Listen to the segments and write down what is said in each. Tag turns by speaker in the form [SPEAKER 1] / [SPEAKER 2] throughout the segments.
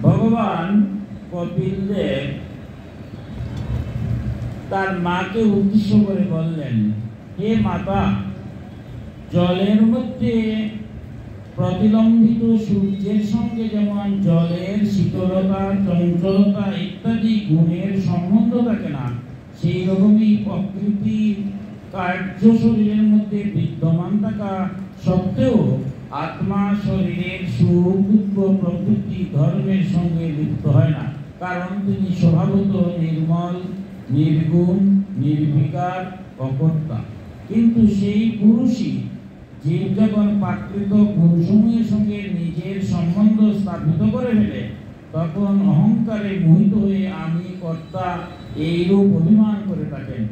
[SPEAKER 1] ভগবান কপিল দেব তার মাকে উদ্দেশ্য করে বললেন, হে মাতা, জলের মধ্যে প্রতিলম্বিত সূর্যের সঙ্গে যেমন জলের শীতলতা, চঞ্চলতা ইত্যাদি গুণের সম্বন্ধ থাকে না, সেই রকমই প্রকৃতির কার্য শরীরের মধ্যে বিদ্যমান থাকা সত্ত্বেও আত্মা শরীরের সুখ দুঃখ প্রকৃতি ধর্মের সঙ্গে লিপ্ত হয় না, কারণ তিনি স্বভাবত নির্মল, নির্গুণ, নির্বিকার, অকর্তা। কিন্তু সেই পুরুষই জীব যখন প্রাকৃত গুণসমূহের সঙ্গে নিজের সম্বন্ধ স্থাপিত করে ফেলে, তখন অহংকারে মোহিত হয়ে আমি কর্তা এইরূপ অভিমান করে থাকেন।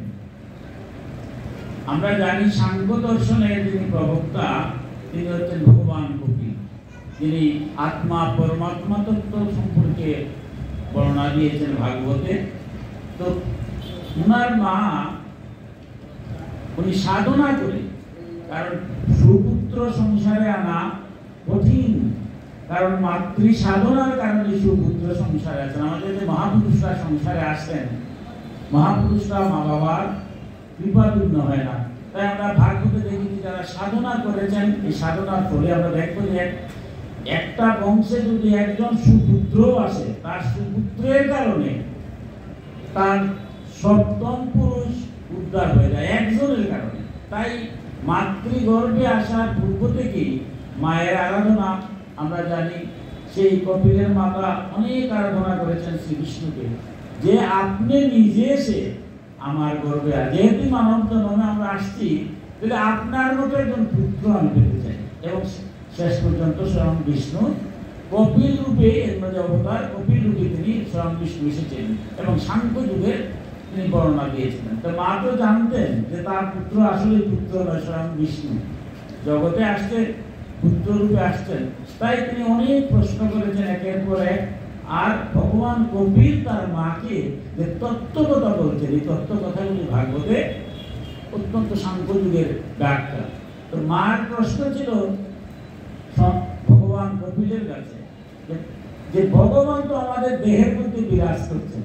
[SPEAKER 1] আমরা জানি সাংখ্য দর্শনের যিনি প্রবক্তা তিনি হচ্ছেন ভগবান কপিল। তিনি আত্মা পরমাত্মা তত্ত্ব সম্পর্কে বর্ণনা দিয়েছেন ভাগবতে। তো উনার মা উনি সাধনা করে, কারণ সুপুত্র সংসারে আনা কঠিন, কারণ মাতৃ সাধনার কারণে সুপুত্র সংসারে আছেন। আমাদের যে মহাপুরুষরা সংসারে আসেন, মহাপুরুষরা মা বাবার কৃপাপূর্ণ হয় না। তাই আমরা ভাগবতে দেখি যারা সাধনা করেছেন, এই সাধনার ফলে আমরা দেখবো যে একটা বংশে যদি একজন সুপুত্র আসে, তার সুপুত্রের কারণে তার সপ্তম পুরুষ উদ্ধার হয়ে যায় একজনের কারণে। তাই মাতৃগর্ভে আসার পূর্ব থেকেই মায়ের আরাধনা আমরা জানি। সেই কপিলের মাতা অনেক আরাধনা করেছেন শ্রীকৃষ্ণকে, যে আপনি নিজে এসে আমার গর্বে, যেহেতু মানব জন্মে আমরা আসছি, তাহলে আপনার মতো একজন পুত্র আমি পেতে চাই। এবং শেষ পর্যন্ত স্বয়ং বিষ্ণু কপিল রূপে অবতার, কপিল রূপে তিনি স্বয়ং বিষ্ণু এসেছিলেন এবং সাংখ্য যুগে তিনি বর্ণনা দিয়েছিলেন। তো মা তো জানতেন যে তার পুত্র আসলে পুত্র নয়, স্বয়ং বিষ্ণু জগতে আসছে পুত্র রূপে আসছেন। তাই তিনি অনেক প্রশ্ন করেছেন একের পর এক। আর ভগবান কপিল তার মাকে যে তত্ত্ব কথা বলছেন, এই তত্ত্ব কথাগুলি ভাগবতে অত্যন্ত সাংখ্য যুগের ব্যাখ্যা। তো মার প্রশ্ন ছিল ভগবান কপিলের কাছে যে ভগবান তো আমাদের দেহের মধ্যে বিরাজ করছেন,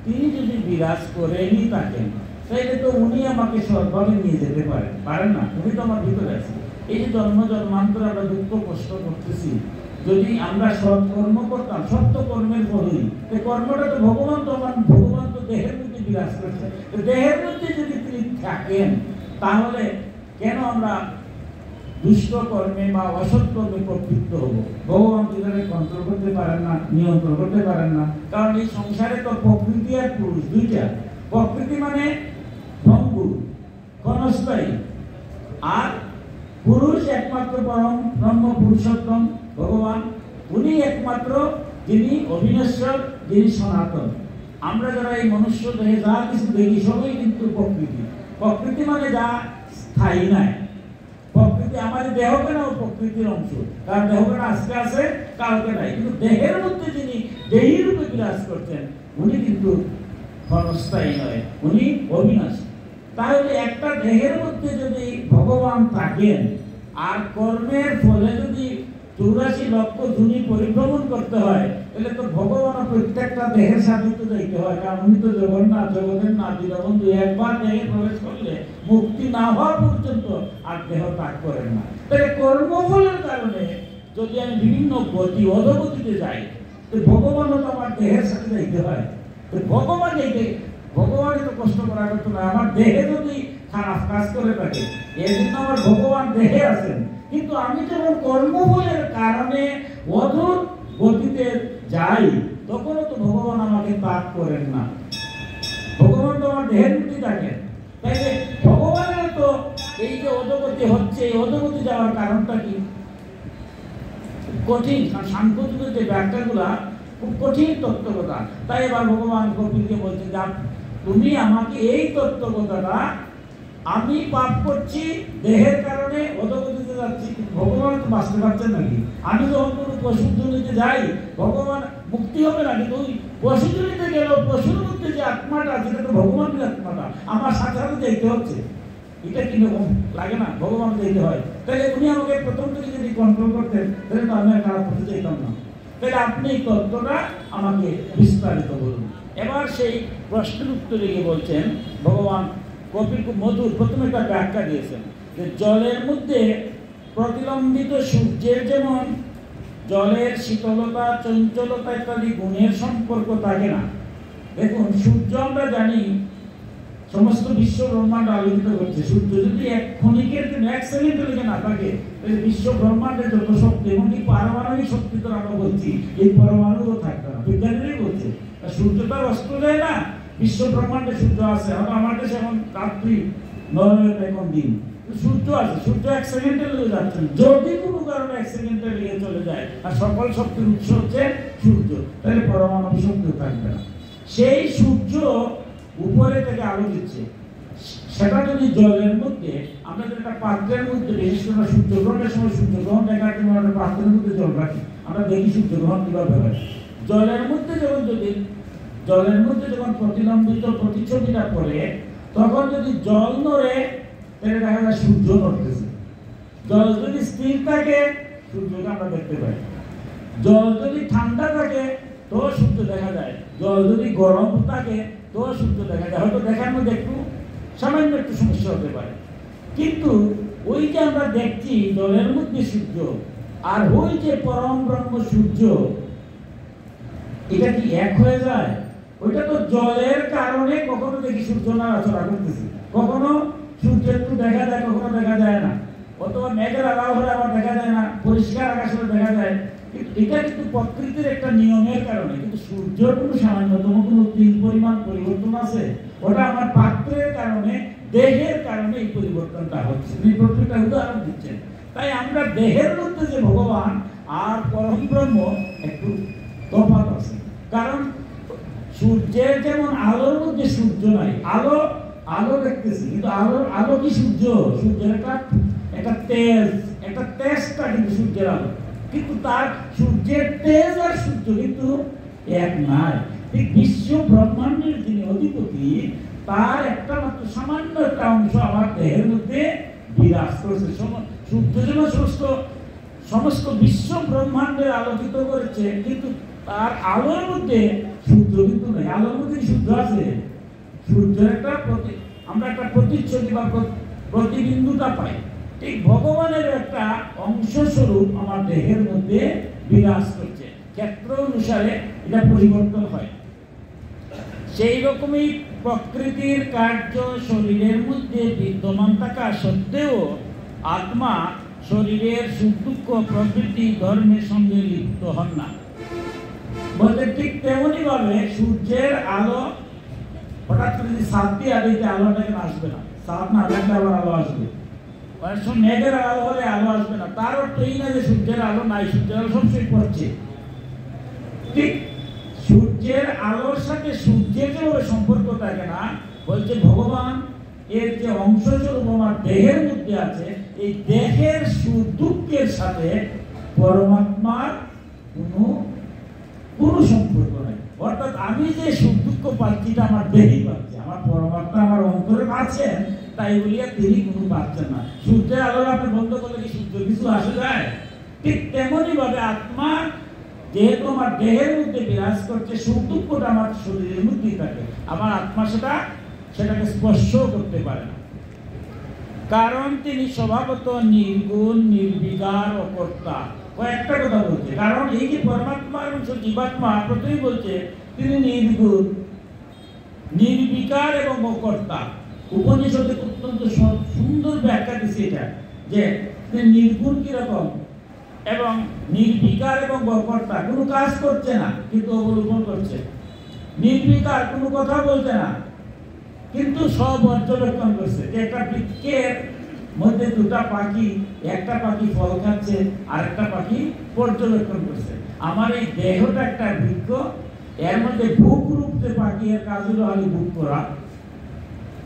[SPEAKER 1] তিনি যদি বিরাজ করেনি থাকেন, তাইলে তো উনি আমাকে সৎভাবে নিয়ে যেতে পারেন না। উনি তো আমার ভিতরে আছেন। এই যে জন্ম জন্মান্তর আমরা দুঃখ কষ্ট করতেছি, যদি আমরা সৎ কর্ম করতাম, সত্য কর্মের ফলই, এই কর্মটা তো ভগবান তো দেহের মধ্যে বিরাজ করছেন। দেহের মধ্যে যদি তিনি থাকেন, তাহলে কেন আমরা দুষ্ট কর্মে বা অসৎ কর্মে প্রবৃত্ত হব? ভগবান কিভাবে কন্ট্রোল করতে পারেন না, নিয়ন্ত্রণ করতে পারেন না? কারণ এই সংসারে তো প্রকৃতি আর পুরুষ দুইটা। প্রকৃতি মানে ভঙ্গুর, ক্ষণস্থায়ী, আর পুরুষ একমাত্র পরম ব্রহ্ম পুরুষোত্তম ভগবান, উনি একমাত্র যিনি অবিনশ্বর, যিনি সনাতন। আমরা যারা এই মনুষ্য দেহে যা কিছু দেখি সবই কিন্তু প্রকৃতি। প্রকৃতি মানে যা স্থায়ী নাই। প্রকৃতি আমাদের দেহকে না প্রকৃতির অংশ, কারণ দেহকে আজকে আছে কালকে নাই। কিন্তু দেহের মধ্যে যিনি দেহী রূপে বিরাজ করছেন, উনি কিন্তু ক্ষণস্থায়ী নয়, উনি অবিনাশী। তাহলে একটা দেহের মধ্যে যদি ভগবান থাকেন আর কর্মের ফলে যদি 84 লক্ষ জুনি পরিভ্রমণ করতে হয়, তাহলে তো ভগবান প্রত্যেকটা দেহের সাথে তো যাইতে হয়, কারণ উনি তো জগন্নাথ, জগতের নাথ দীনবন্ধু। একবার দেহে প্রবেশ করলে মুক্তি না হওয়া পর্যন্ত আর দেহ ত্যাগ করেন না। তাহলে কর্মফলের কারণে যদি আমি বিভিন্ন গতি অধগতিতে যাই, তো ভগবানও তো আমার দেহের সাথে যাইতে হয়। তো ভগবান ভগবানই তো কষ্ট করার কথা না, আমার দেহে যদি খারাপ কাজ করে থাকে, এর জন্য আমার ভগবান দেহে আছেন। কিন্তু আমি যখন কর্মফলের কারণে অধর গতিতে যাই, তখনও তো ভগবান আমাকে ত্যাগ করেন না। ভগবান তো আমার দেহের মধ্যে থাকেন। তাইলে ভগবানের তো এই যে অধগতি হচ্ছে, এই অধগতি যাওয়ার কারণটা কি? কঠিন। সাংখ্য যুগের যে ব্যাখ্যাগুলা খুব কঠিন তত্ত্বকথা। তাই এবার ভগবান কপিলকে বলছে যে তুমি আমাকে এই তত্ত্বকথাটা, আমি পাপ করছি দেহের কারণে অধগতিতে যাচ্ছি, ভগবান তো বাঁচতে পারছেন নাকি? আমি যখন কোনো পশুর জনিতে যাই, ভগবান মুক্তি হবে নাকি? তো ওই পশু জনিতে গেল, পশুর মধ্যে যে আত্মাটা আছে, সেটা তো ভগবানের আত্মাটা আমার সাথে সাথে দেখতে হচ্ছে। এটা কিরকম লাগে না? ভগবান দেখতে হয়। তাহলে উনি আমাকে প্রথম থেকে যদি কন্ট্রোল করতেন, তাহলে তো আমি খারাপ করতে চাইতাম না। তাহলে আপনি এই তত্ত্বটা আমাকে বিস্তারিত বলুন। এবার সেই প্রশ্নের উত্তরে গিয়ে বলছেন ভগবান কপিল খুব মধুর প্রথমে একটা ব্যাখ্যা দিয়েছেন যে জলের মধ্যে প্রতিলম্বিত সূর্যের যেমন জলের শীতলতা, চঞ্চলতা ইত্যাদি গুণের সম্পর্ক থাকে না। দেখুন, সূর্য আমরা জানি সমস্ত বিশ্ব ব্রহ্মাণ্ড আলোকিত করছে। সূর্য যদি এক ক্ষণিকের জন্য, এক সেকেন্ডের লেগে না থাকে, তাহলে বিশ্ব ব্রহ্মাণ্ডের যত শক্তি, এমনকি পারমাণবিক শক্তি তো আমরা বলছি, এই পরমাণুও থাকবে না। বিজ্ঞানীরাই বলছে সূর্য তো আর অস্ত যায় না, বিশ্ব ব্রহ্মাণ্ডে সূর্য আছে। আমার দেশে এখন রাত্রি, নরওয়েতে এখন দিন, সূর্য আছে। সূর্য এক সেকেন্ডের লেগে যাচ্ছে, যদি কোনো কারণে এক সেকেন্ডের লেগে চলে যায়, আর সকল শক্তির উৎস হচ্ছে সূর্য, তাহলে পরমাণবিক শক্তি থাকবে না। সেই সূর্য উপরে থেকে আলো দিচ্ছে, সেটা যদি জলের মধ্যে, আমরা যদি একটা পাত্রের মধ্যে, বিশেষ করে সূর্যগ্রহণের সময় সূর্যগ্রহণ দেখার জন্য আমরা পাত্রের মধ্যে জল রাখি, আমরা দেখি সূর্যগ্রহণ কিভাবে হয়। জলের মধ্যে যখন প্রতিলম্বিত প্রতিচ্ছবিটা পড়ে, তখন যদি জল নড়ে, তাহলে দেখা যায় সূর্য নড়তেছে। জল যদি স্থির থাকে, সূর্যকে আমরা দেখতে পাই। জল যদি ঠান্ডা থাকে, তো সূর্য দেখা যায়। জল যদি গরম থাকে, তো সূর্য দেখা যায়। হয়তো দেখার মধ্যে সামান্য একটু সমস্যা হতে পারে, কিন্তু ওই যে আমরা দেখছি জলের মধ্যে সূর্য, আর ওই যে পরম ব্রহ্ম সূর্য, এটা কি এক হয়ে যায়? ওইটা তো জলের কারণে কখনো দেখি সূর্য নাড়াচড়া করতেছে, কখনো সূর্য একটু দেখা যায়, কখনো দেখা যায় না, অথবা মেঘের আড়াল হলে আবার দেখা যায় না, পরিষ্কার আকাশ হলে দেখা যায়। এটা কিন্তু প্রকৃতির একটা নিয়মের কারণে। কিন্তু সূর্যের কোনো সামান্যতম কোনো তিল পরিমাণ পরিবর্তন আছে, ওটা আমার পাত্রের কারণে, দেহের কারণে এই পরিবর্তনটা হচ্ছে। তিনি প্রকৃতিটা উদাহরণ দিচ্ছেন। তাই আমরা দেহের মধ্যে যে ভগবান আর পরম ব্রহ্ম একটু তফাৎ আছে। কারণ সূর্যের যেমন আলোর মধ্যে সূর্য নাই, আলো দেখতেছি, কিন্তু আলো কি সূর্য? সূর্যের একটা তেজটা কিন্তু সূর্যের আলো, কিন্তু তার সূর্যের তেজ আর সূর্য কিন্তু এক নাই। ঠিক বিশ্ব ব্রহ্মাণ্ডের যিনি অধিপতি, তার একটা মাত্র সামান্য একটা অংশ আমার দেহের মধ্যে বিরাজ করছে। সূর্য যেন সমস্ত বিশ্ব ব্রহ্মাণ্ডের আলোকিত করেছে, কিন্তু তার আলোর মধ্যে সূর্য কিন্তু নেই। আলোর মধ্যে সূর্য আছে, সূর্যের আমরা একটা প্রতিচ্ছবি বা প্রতিবিন্দুটা পাই। ঠিক ভগবানের একটা অংশ স্বরূপ আমার দেহের মধ্যে বিরাজ করছে। ক্ষেত্র অনুসারে এটা পরিবর্তন হয়। সেই রকমই প্রকৃতির কার্য শরীরের মধ্যে বিদ্যমান থাকা সত্ত্বেও আত্মা শরীরের সুখ দুঃখ প্রভৃতি ধর্মের সঙ্গে লিপ্ত হন না। বলতে ঠিক তেমনি ভাবে সূর্যের আলো হঠাৎ করে যদি সাত দিয়ে আদিতে আলোটাকে আসবে না, সাত না থাকলে আবার আলো আসবে। মেঘের আলো হলে আলো আসবে না, তার অর্থ এই না যে সূর্যের আলো নাই, সূর্যের আলো সবসময় পড়ছে। ঠিক সূর্যের আলোর সাথে সূর্যের যেভাবে সম্পর্ক থাকে না, বলছে ভগবান এর যে অংশ স্বরূপ আমার দেহের মধ্যে আছে, এই দেহের সুখ দুঃখের সাথে পরমাত্মার কোনো সম্পর্ক নাই। অর্থাৎ আমি যে সুখ দুঃখ পাচ্ছি, আমার দেহেই পাচ্ছি, আমার পরমাত্মা আমার অন্তরে আছেন, তাই বলিয়া তিনি কোনো পাচ্ছেন না। সূর্যের আলো আপনি বন্ধ করলে কি সূর্য কিছু আসে যায়? ঠিক তেমনি ভাবে আত্মা যেহেতু আমার দেহের মধ্যে বিরাজ করছে, সুখ দুঃখটা আমার শরীরের মধ্যেই থাকে, আমার আত্মা সেটাকে স্পর্শ করতে পারে না, কারণ তিনি স্বভাবত নির্গুণ, নির্বিকার, অকর্তা। কয়েকটা কথা বলছে, কারণ এই যে পরমাত্মা এবং জীবাত্মা প্রথমেই বলছে তিনি নির্গুণ, নির্বিকার এবং অকর্তা। উপনিষদে অত্যন্ত সুন্দর ব্যাখ্যা দিচ্ছে এটা, যে তিনি নির্গুণ কিরকম এবং নির্বিকার এবং অকর্তা, কোনো কাজ করছে না কিন্তু অবলম্বন করছে, নির্বিকার কোনো কথা বলছে না কিন্তু সব পর্যবেক্ষণ করছে। যে একটা বৃক্ষের মধ্যে দুটা পাখি, একটা পাখি ফল খাচ্ছে আর একটা পাখি পর্যবেক্ষণ করছে। আমার এই দেহটা একটা বৃক্ষ, এর মধ্যে ভোগ রূপ যে পাখি, এর কাজ হলো আমি ভোগ করা।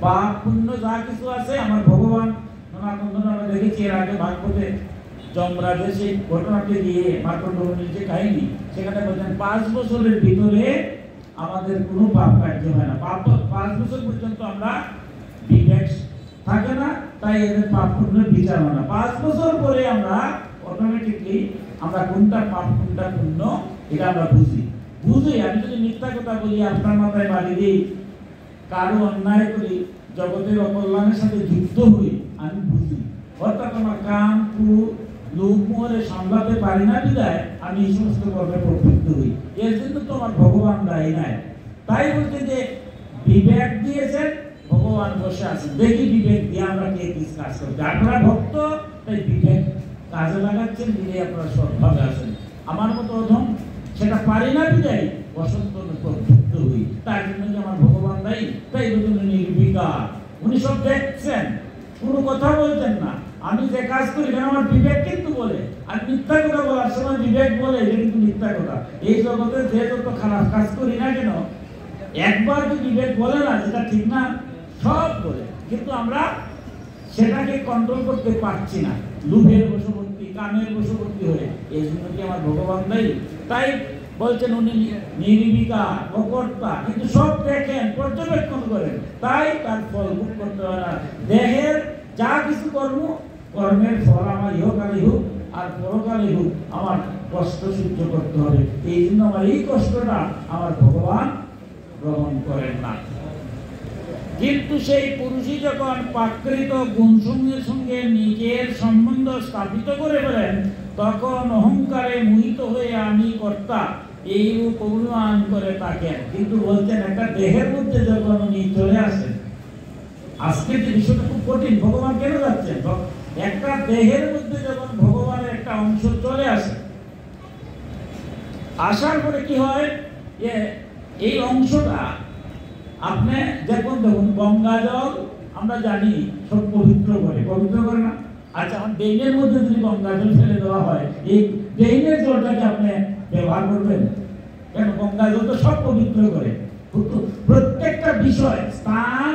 [SPEAKER 1] পাপ পুণ্য যা কিছু আছে আমার ভগবান আমরা দেখেছি এর আগে ভাগবতে যমরাজের সেই ঘটনাটি দিয়ে মার্কণ্ড মুনির যে কাহিনী, সেখানে বলছেন 5 বছরের ভিতরে আমাদের কোনো পাপ কার্য হয় না। 5 বছর পর্যন্ত আমরা বিবেক থাকে না, তাই এদের পাপ পুণ্যের বিচার হয় না। 5 বছর পরে আমরা অটোমেটিকলি আমরা কোনটা পাপ কোনটা পুণ্য এটা আমরা বুঝি। আমি যদি মিথ্যা কথা বলি, আপনার মাথায় বাড়ি দিই, কারো অন্যায় করি, জগতের অকল্যাণের সাথে যুক্ত হই, আমি বুঝি। অর্থাৎ আমার কাম ক্রোধ লোভ মোহে সামলাতে পারি না বিধায় আমি এই সমস্ত কর্মে প্রবৃত্ত হই। এর জন্য তো আমার ভগবান দায়ী নাই। তাই বলতে যে বিবেক দিয়েছেন, ভগবান বসে আছেন, দেখি বিবেক দিয়ে আমরা কে কি কাজ করছি। আপনারা ভক্ত, তাই বিবেক কাজে লাগাচ্ছেন, দিলে আপনারা সৎভাবে আছেন। আমার মতো অধম সেটা পারি না বিধায় অসত্য প্রবৃত্ত হই, তার জন্য যে আমার ভগবান দায়ী। তাই জন্য নির্বিকার, উনি সব দেখছেন, কোনো কথা বলছেন না। আমি যে কাজ করি আমার বিবেক কিন্তু বলে, আর মিথ্যা কথা বলার সময় বিবেক বলে যে কিন্তু মিথ্যা কথা। এই জগতে যে যত খারাপ কাজ করি না কেন, একবার কি বিবেক বলে না যেটা ঠিক না, সব বলে, কিন্তু আমরা সেটাকে কন্ট্রোল করতে পারছি না, লোভের বশবর্তী, কামের বশবর্তী হয়ে। এই জন্য কি আমার ভগবান দায়ী? তাই বলছেন উনি নির্বিকার, অকর্তা, কিন্তু সব দেখেন, পর্যবেক্ষণ করেন, তাই তার ফল ভোগ করতে হয় না। দেহের যা কিছু কর্মের ফল আমার ইহকালে হোক আর পরকালে হোক আমার কষ্ট সহ্য করতে হবে। এই জন্য আমার এই কষ্টটা আমার ভগবান গ্রহণ করেন না। কিন্তু সেই পুরুষই যখন প্রাকৃত গুণসমূহের সঙ্গে নিজের সম্বন্ধ স্থাপিত করে ফেলেন, তখন অহংকারে মোহিত হয়ে আমি কর্তা এইরূপ অভিমান করে থাকেন। কিন্তু বলছেন একটা দেহের মধ্যে যখন উনি চলে আসেন, আজকে যে বিষয়টা খুব কঠিন, ভগবান কেন যাচ্ছেন? একটা দেহের মধ্যে যখন ভগবানের একটা অংশ চলে আসে, আসার পরে কি হয়, এই অংশটা আপনি দেখুন গঙ্গা জল আমরা জানি সব পবিত্র করে না? আচ্ছা, ড্রেনের মধ্যে যদি গঙ্গা জল ফেলে দেওয়া হয়, এই ড্রেনের জলটাকে আপনি ব্যবহার করবেন কেন? গঙ্গা জল তো সব পবিত্র করে, প্রত্যেকটা বিষয়, স্থান,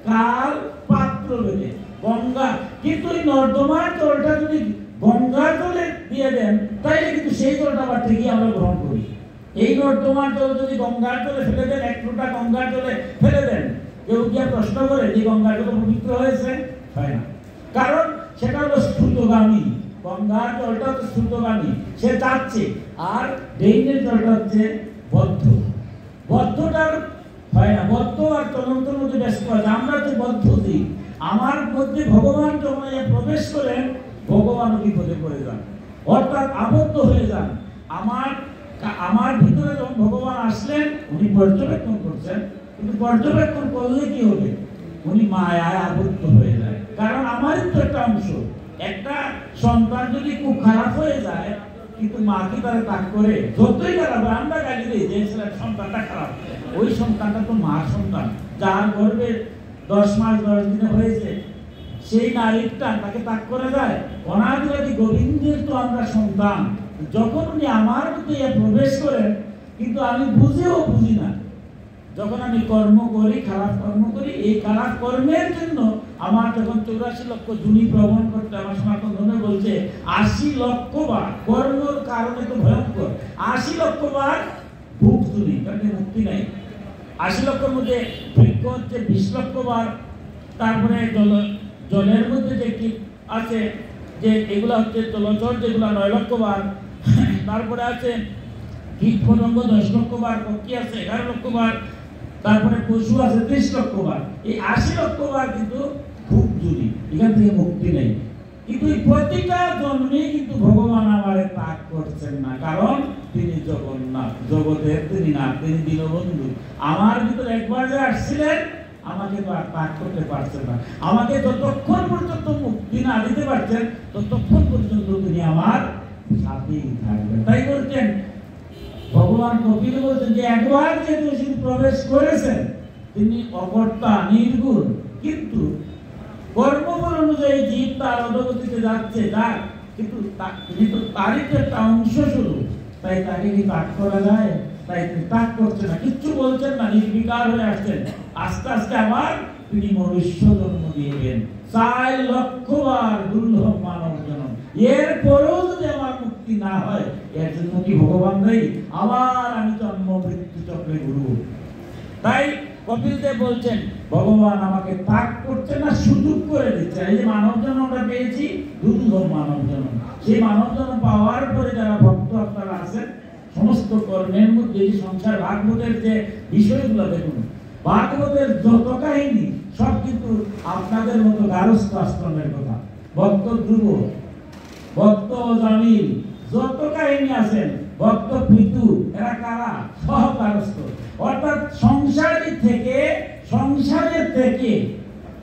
[SPEAKER 1] কাল, পাত্র ভেদে গঙ্গা। কিন্তু এই নর্দমার জলটা যদি গঙ্গার জলে দিয়ে দেন, তাইলে কিন্তু সেই জলটা আবার ঠিকই আমরা গ্রহণ করি। এই নর্দমার জল যদি গঙ্গার জলে ফেলে দেন, এক ফোঁটা গঙ্গার জলে ফেলে দেন, কেউ গিয়ে প্রশ্ন করে যে গঙ্গার জল পবিত্র হয়েছে? হয় না, কারণ সেটা হলো স্রোতগামী। গঙ্গার জলটা হচ্ছে স্রোতগামী, সে যাচ্ছে, আর ড্রেনের জলটা হচ্ছে বদ্ধটার হয় না। বদ্ধ আর চলন্তের মধ্যে ব্যস্ত আছে। আমরা হচ্ছে বদ্ধ দিই। আমার মধ্যে ভগবান যখন প্রবেশ করেন, ভগবান বিপদে পড়ে যান, অর্থাৎ আবদ্ধ হয়ে যান। আমার ভিতরে যখন ভগবান আসলেন, উনি পর্যবেক্ষণ করছেন, কিন্তু পর্যবেক্ষণ করলে কি হবে? উনি মায়ায় আবদ্ধ হয়ে যায়। কারণ আমারই তো একটা অংশ। একটা সন্তান যদি খুব খারাপ হয়ে যায়, কিন্তু মা কি তারা তাক করে? যতই খারাপ, আমরা গালি দিই যে সন্তানটা খারাপ, ওই সন্তানটা তো মার সন্তান, যার গর্ভে 10 মাস 10 দিনে হয়েছে, সেই নারীটা তাকে তাক করে যায়? অনাদিবাদী গোবিন্দের তো আমরা সন্তান। যখন উনি আমার মধ্যে প্রবেশ করেন, কিন্তু আমি বুঝেও বুঝি না, যখন আমি কর্ম করি, খারাপ কর্ম করি, এই খারাপ কর্মের জন্য আমার যখন 84 লক্ষ জুনি ভ্রমণ করতে আমার সনাতন ধর্মে বলছে 80 লক্ষ বার কর্মের কারণে তো ভয়ঙ্কর। 80 লক্ষ বার ভোগ জুনি, তাতে মুক্তি নাই। 80 লক্ষের মধ্যে বৃক্ষ হচ্ছে 20 লক্ষ বার, তারপরে জলের মধ্যে যে কি আছে যে এগুলা হচ্ছে জলচর যেগুলা 9 লক্ষ বার, তারপরে আছে কীট পতঙ্গ 10 লক্ষ বার, পক্ষী আছে 11 লক্ষ বার, তারপরে পশু আছে 30 লক্ষ বার। এই 80 লক্ষ বার কিন্তু খুব দূরে, এখান থেকে মুক্তি নেই। কিন্তু এই প্রতিটা জন্মে কিন্তু ভগবান আমারে ত্যাগ করছেন না, কারণ তিনি জগন্নাথ, জগতের তিনি না, তিনি দীনবন্ধু। আমার ভিতরে একবার যে আসছিলেন, আমাকে তো আর ত্যাগ করতে পারছেন না। আমাকে যতক্ষণ পর্যন্ত মুক্তি না দিতে পারছেন, ততক্ষণ পর্যন্ত তিনি আমার সাথেই থাকবেন। তাই বলছেন ভগবান কপিল বলছেন যে একবার যে তিনি প্রবেশ করেছেন, তিনি অকর্তা নির্গুণ, কিন্তু কর্মফল অনুযায়ী জীব তার অধোগতিতে যাচ্ছে, যাক, কিন্তু তিনি তো তারই তো একটা অংশ শুধু, তাই তাকে কি ত্যাগ করা যায়? তাই তিনি ত্যাগ করছেন না, কিচ্ছু বলছেন না, নির্বিকার হয়ে আসছেন। আস্তে আস্তে আবার তিনি মনুষ্য জন্ম দিয়েছেন, 4 লক্ষ বার দুর্লভ মানব জন্ম। এরপরেও যদি আমার মুক্তি না হয়, এর জন্য কি ভগবান দেই? আবার আমি জন্ম মৃত্যু চক্রে ঘুরব। তাই কপিল দেব বলছেন ভগবান আমাকে ত্যাগ করছে না, সুযোগ করে দিচ্ছে। এই যে মানব জন্মটা পেয়েছি, দুর্লভ মানব জন্ম, সেই মানব জন্ম পাওয়ার পরে যারা ভক্ত আপনারা আছেন, সমস্ত কর্মের মধ্যে সংসার ভাগবতের যে বিষয়গুলো দেখুন, ভাগবতের যত কাহিনী সব কিন্তু আপনাদের মতো গারস্থ আশ্রমের কথা। ভক্ত ধ্রুব, ভক্ত জামিল, যত কাহিনী আছেন, ভক্ত পিতু, এরা কারা? সব গারস্থ। অর্থাৎ সংসারের থেকে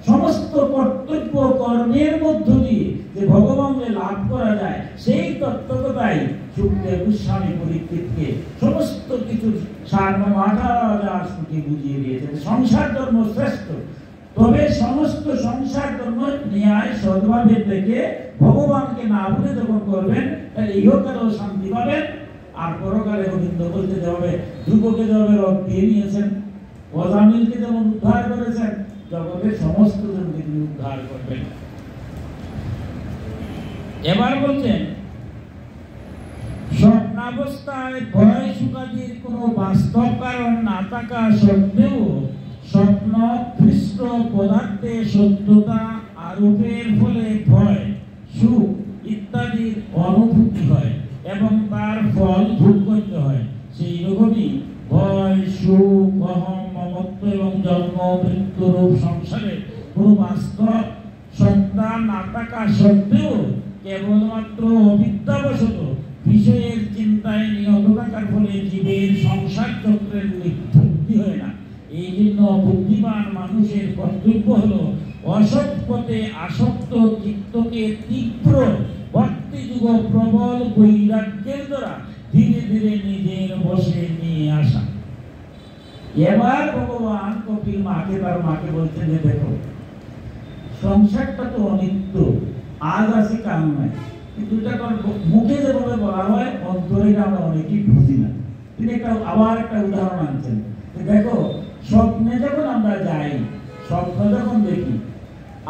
[SPEAKER 1] সমস্ত কর্তব্য কর্মের মধ্য দিয়ে যে ভগবানকে লাভ করা যায়, সেই তত্ত্বটাই সুখদেব গোস্বামী পরীক্ষিতকে সমস্ত কিছু সারমর্ম 18,000 শ্রুতি বুঝিয়ে দিয়েছে। সংসার ধর্ম শ্রেষ্ঠ, তবে সমস্ত সংসার ধর্ম ন্যায় সদ্ভাবে থেকে ভগবানকে না ভুলে যখন করবেন, তাহলে ইহকালেও শান্তি পাবেন, আর পরকালে গোবিন্দ বলতে যাবে, ধ্রুবকে যাবে রথ দিয়ে নিয়েছেন, অজামিলকে যেমন উদ্ধার করেছেন, জগতের সমস্ত জনকে তিনি উদ্ধার করবেন। এবার বলছেন স্বপ্নাবস্থায় ভয় সুখাদির কোনো বাস্তব কারণ না থাকা সত্ত্বেও স্বপ্ন দৃষ্ট পদার্থে সত্যতা আরোপের ফলে ভয় সুখ ইত্যাদির অনুভূতি হয় এবং তার ফল ভোগ করতে হয়। সেই রকমই ভয় সুখ অহং মমত্ব এবং জন্ম মৃত্যুরূপ সংসারে কোনো বাস্তব সত্তা না থাকা সত্ত্বেও কেবলমাত্র অবিদ্যাবশত বিষয়ের চিন্তায় নিহত থাকার ফলে জীবের সংসার চক্রের মৃত্যুবৃদ্ধি হয় না। এই জন্য বুদ্ধিমান মানুষের কর্তব্য হলো অসৎ পথে আসক্ত চিত্তকে তীব্র ভক্তিযুগ প্রবল বৈরাগ্যের দ্বারা ধীরে ধীরে নিজের বশে নিয়ে আসা। এবার ভগবান কপিল মাকে বলছেন যে দেখো, সংসারটা তো অনিত্য, আজ আছে কাল নাই, কিন্তু এটা মুখে যেভাবে বলা হয়, অন্তরে আমরা অনেকেই বুঝি না। তিনি আবার একটা উদাহরণ আনছেন, দেখো স্বপ্নে যখন আমরা যাই, স্বপ্ন যখন দেখি,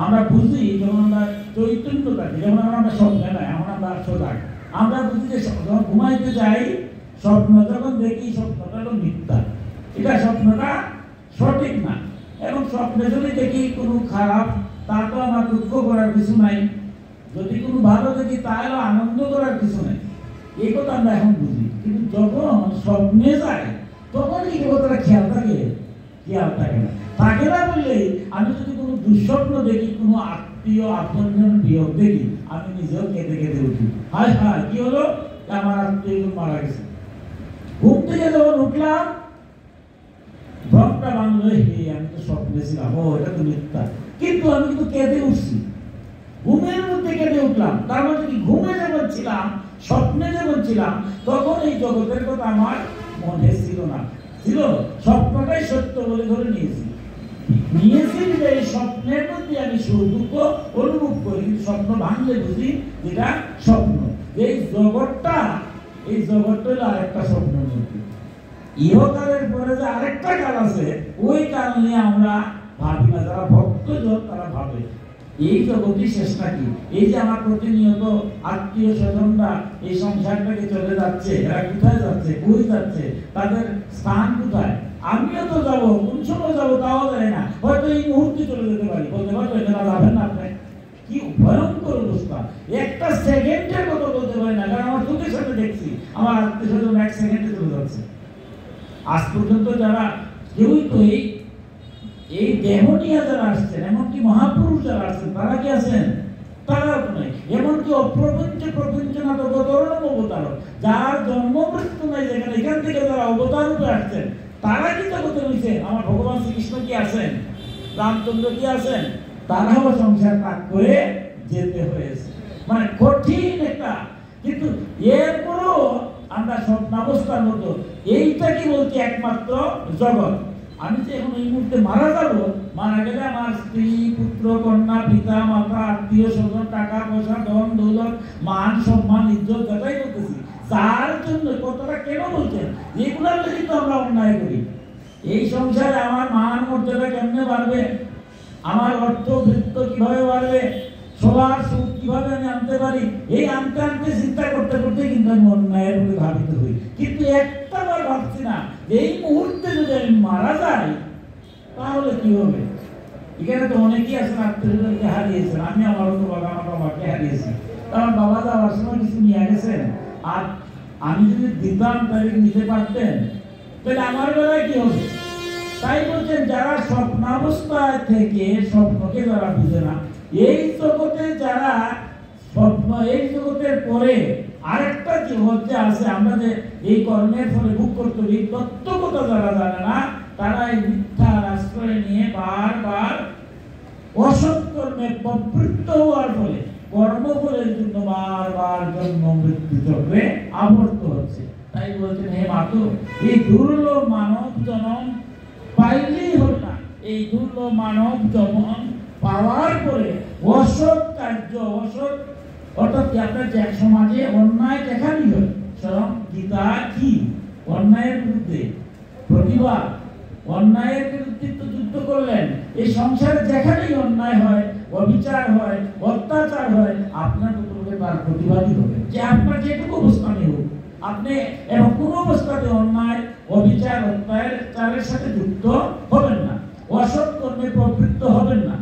[SPEAKER 1] আমরা বুঝি যখন আমরা চৈতন্য থাকি, যখন আমরা স্বপ্নে নাই, এখন আমরা সজাগ, আমরা বুঝি যে যখন ঘুমাইতে যাই, স্বপ্ন যখন দেখি, স্বপ্নটা হলো মিথ্যা, এটা স্বপ্নটা সঠিক না। এবং স্বপ্নে যদি দেখি কোনো খারাপ, তা তো আমার দুঃখ করার কিছু নাই, যদি কোনো ভালো দেখি তাহলে আনন্দ করার কিছু নাই, এই কথা আমরা এখন বুঝি। কিন্তু যখন স্বপ্নে যাই, তখন এই কথাটা খেয়াল থাকে না। থাকে না বললেই, আমি যদি কোনো দুঃস্বপ্ন দেখি, কোনো আত্মীয় আপনজন বিয়োগ দেখি, আমি নিজেও কেঁদে কেঁদে উঠি, হায় হায় কি হলো, আমার আত্মীয় মারা গেছে। ঘুম থেকে যখন উঠলাম, ভ্রমটা বাংলো, আমি তো স্বপ্নে ছিলাম, ও এটা তো মিথ্যা, কিন্তু আমি কিন্তু কেঁদে উঠছি, ঘুমের মধ্যে কেঁদে উঠলাম। তার মধ্যে কি, ঘুমে যেমন ছিলাম, স্বপ্নে যেমন ছিলাম, তখন এই জগতের কথা আমার মনে ছিল না, ছিল স্বপ্নটাই সত্য বলে ধরে নিয়েছি যে এই স্বপ্নের মধ্যে আমি সুখ দুঃখ অনুভব করি, কিন্তু স্বপ্ন ভাঙলে বুঝি যেটা স্বপ্ন। এই জগৎটা হলো আরেকটা স্বপ্নের মধ্যে, ইহকালের পরে যে আরেকটা কাল আছে, ওই কাল নিয়ে আমরা ভাবি না। যারা ভক্তজন তারা ভাবে এই জগৎই শেষ নাকি, এই যে আমার প্রতিনিয়ত আত্মীয় স্বজনরা এই সংসারটাকে চলে যাচ্ছে, এরা কোথায় যাচ্ছে, কই যাচ্ছে, তাদের স্থান কোথায়, আমিও তো যাবো, কোন সময় যাবো তাও জানি না, হয়তো এই মুহূর্তে চলে যেতে পারি, বলতে পারবো এখানে যাবেন না আপনি, কি ভয়ঙ্কর অবস্থা। একটা সেকেন্ডের কথা বলতে পারি না, কারণ আমার চোখের সাথে দেখছি আমার আত্মীয় স্বজন এক সেকেন্ডে চলে যাচ্ছে। আজ পর্যন্ত যারা কেউই তো এই দেহ নিয়ে যারা আসছেন, এমনকি মহাপুরুষ যারা আসছেন, তারা কি আছেন? তারাও নাই। এমনকি অপ্রপঞ্চ প্রপঞ্চনাথ অবতরণ অবতারক, যার জন্ম মৃত্যু নাই, যেখানে এখান থেকে যারা অবতার রূপে আসছেন, তারা কি জগতে রয়েছে? আমার ভগবান শ্রীকৃষ্ণ কি আছেন? রামচন্দ্র কি আছেন? তারাও সংসার ত্যাগ করে যেতে হয়েছে। মানে কঠিন একটা, কিন্তু এরপরও আমরা স্বপ্নাবস্থার মতো এইটা কি বলছি একমাত্র জগৎ। আমি যে এখন এই মুহূর্তে মারা যাবো, মারা গেলে আমার স্ত্রী, পুত্র, কন্যা, পিতা, মাতা, আত্মীয় স্বজন, টাকা পয়সা, ধন দৌলত, মান সম্মান, ইজ্জত, যাটাই করতেছি, যার জন্য কথাটা কেন বলছেন? এগুলোর জন্য তো আমরা অন্যায় করি। এই সংসারে আমার মান মর্যাদা কেমনে বাড়বে, আমার অর্থ বৃত্ত কিভাবে বাড়বে, সবার সুখ কিভাবে আমি আনতে পারি, এই আনতে আনতে চিন্তা করতে করতে কিন্তু আমি অন্যায়ের উপরে ভাবিত হই। কিন্তু একটা বার ভাবছি না যে এই মুহূর্তে যদি আমি মারা যাই তাহলে কি হবে। এখানে তো অনেকেই আছেন আত্মীয়দেরকে হারিয়েছেন, আমি আমার বাবাকে হারিয়েছি। কারণ বাবা যাওয়ার সময় কিছু নিয়ে গেছেন, আর আমি যদি দিতাম তাহলে নিতে পারতেন, তাহলে আমার বেলায় কি হবে? তাই বলছেন যারা স্বপ্নাবস্থায় থেকে স্বপ্নকে যারা বুঝে না, এই জগতে যারা স্বপ্ন, এই জগতের পরে আরেকটা জগৎ যে আছে, আমরা যে এই কর্মের ফলে ভোগ করতে হবে, এই তত্ত্বকথা যারা জানে না, তারা এই মিথ্যার আশ্রয় নিয়ে বারবার অসৎ কর্মে প্রবৃত্ত হওয়ার ফলে কর্মফলের জন্য বারবার জন্ম মৃত্যু চক্রে আবর্ত হচ্ছে। তাই বলছেন হে মাতু, এই দুর্লভ মানব জন্ম পাইলেই হল না, এই দুর্লভ মানব জন্ম পাওয়ার পরে অসৎ কার্য, অসৎ অর্থাৎ কি আপনার যে সমাজে অন্যায় দেখানি হয়, স্বয়ং গীতা কি অন্যায়ের বিরুদ্ধে প্রতিবাদ, অন্যায়ের বিরুদ্ধে তো যুদ্ধ করলেন। এই সংসারে যেখানেই অন্যায় হয়, অবিচার হয়, অত্যাচার হয়, আপনার প্রথমে তার প্রতিবাদী হবে, যে আপনার যেটুকু অবস্থানে হোক, আপনি এবং কোন অবস্থাতে অন্যায়, অবিচার, অত্যাচারের সাথে যুক্ত হবেন না, অসৎ কর্মে প্রবৃত্ত হবেন না।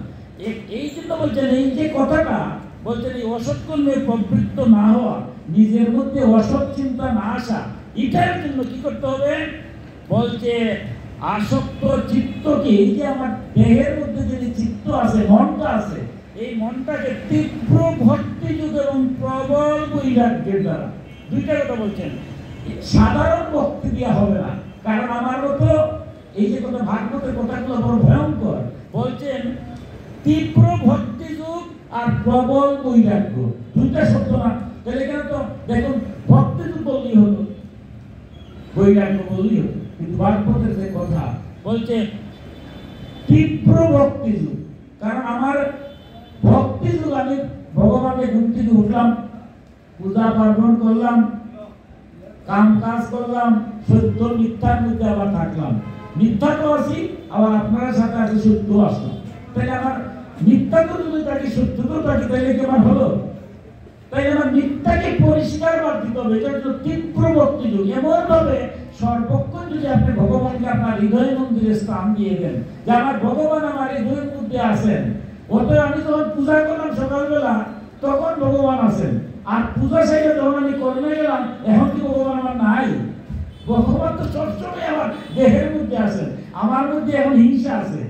[SPEAKER 1] এই জন্য বলছেন, এই যে কথাটা বলছেন, এই অসৎ কর্মে প্রবৃত্ত না হওয়া, নিজের মধ্যে অসৎ চিন্তা না আসা, এটার জন্য কি করতে হবে? বলছে আসক্ত চিত্তকে, এই যে আমার দেহের মধ্যে যে চিত্ত আছে, মনটা আছে, এই মনটাকে তীব্র ভক্তি যুগ এবং প্রবল বৈরাগ্যের দ্বারা, দুইটা কথা বলছেন। সাধারণ ভক্তি দেওয়া হবে না, কারণ আমার মতো এই যে কথা ভাগবতের কথাগুলো বড় ভয়ঙ্কর। বলছেন তীব্র ভক্তি যুগ আর প্রবল বৈরাগ্য, দুইটা শব্দ না। তাহলে এখানে তো দেখুন ভক্তি যুগ বললেই হতো, বৈরাগ্য বললেই হতো, কিন্তু ভাগবতের যে কথা বলছে তীব্র ভক্তি যুগ। কারণ আমার ভক্তি যুগ, আমি ভগবানের ঘুম থেকে উঠলাম, পূজা পার্বণ করলাম, কাম কাজ করলাম, সত্য মিথ্যার মধ্যে আবার থাকলাম, মিথ্যা তো আছি, আবার আপনার সাথে আছে সত্য আসলাম। তাহলে আমার মিথ্যা তো যদি থাকি, সত্য তো থাকি, তাহলে কি আমার হলো? তাই আমার মিথ্যাকে পরিষ্কার বাদ দিতে হবে। এটা হচ্ছে তীব্র ভক্তি যুগ। এমন ভাবে সর্বক্ষণ যদি আপনি ভগবানকে আপনার হৃদয় মন্দিরে স্থান দিয়ে দেন, যে আমার ভগবান আমার হৃদয়ের মধ্যে আছেন, অতএব আমি যখন পূজা করলাম সকালবেলা, তখন ভগবান আছেন, আর পূজা শেষে যখন আমি কর্মে গেলাম, এখন কি ভগবান আমার নাই? ভগবান তো সবসময় আমার দেহের মধ্যে আছেন। আমার মধ্যে এখন হিংসা আছে,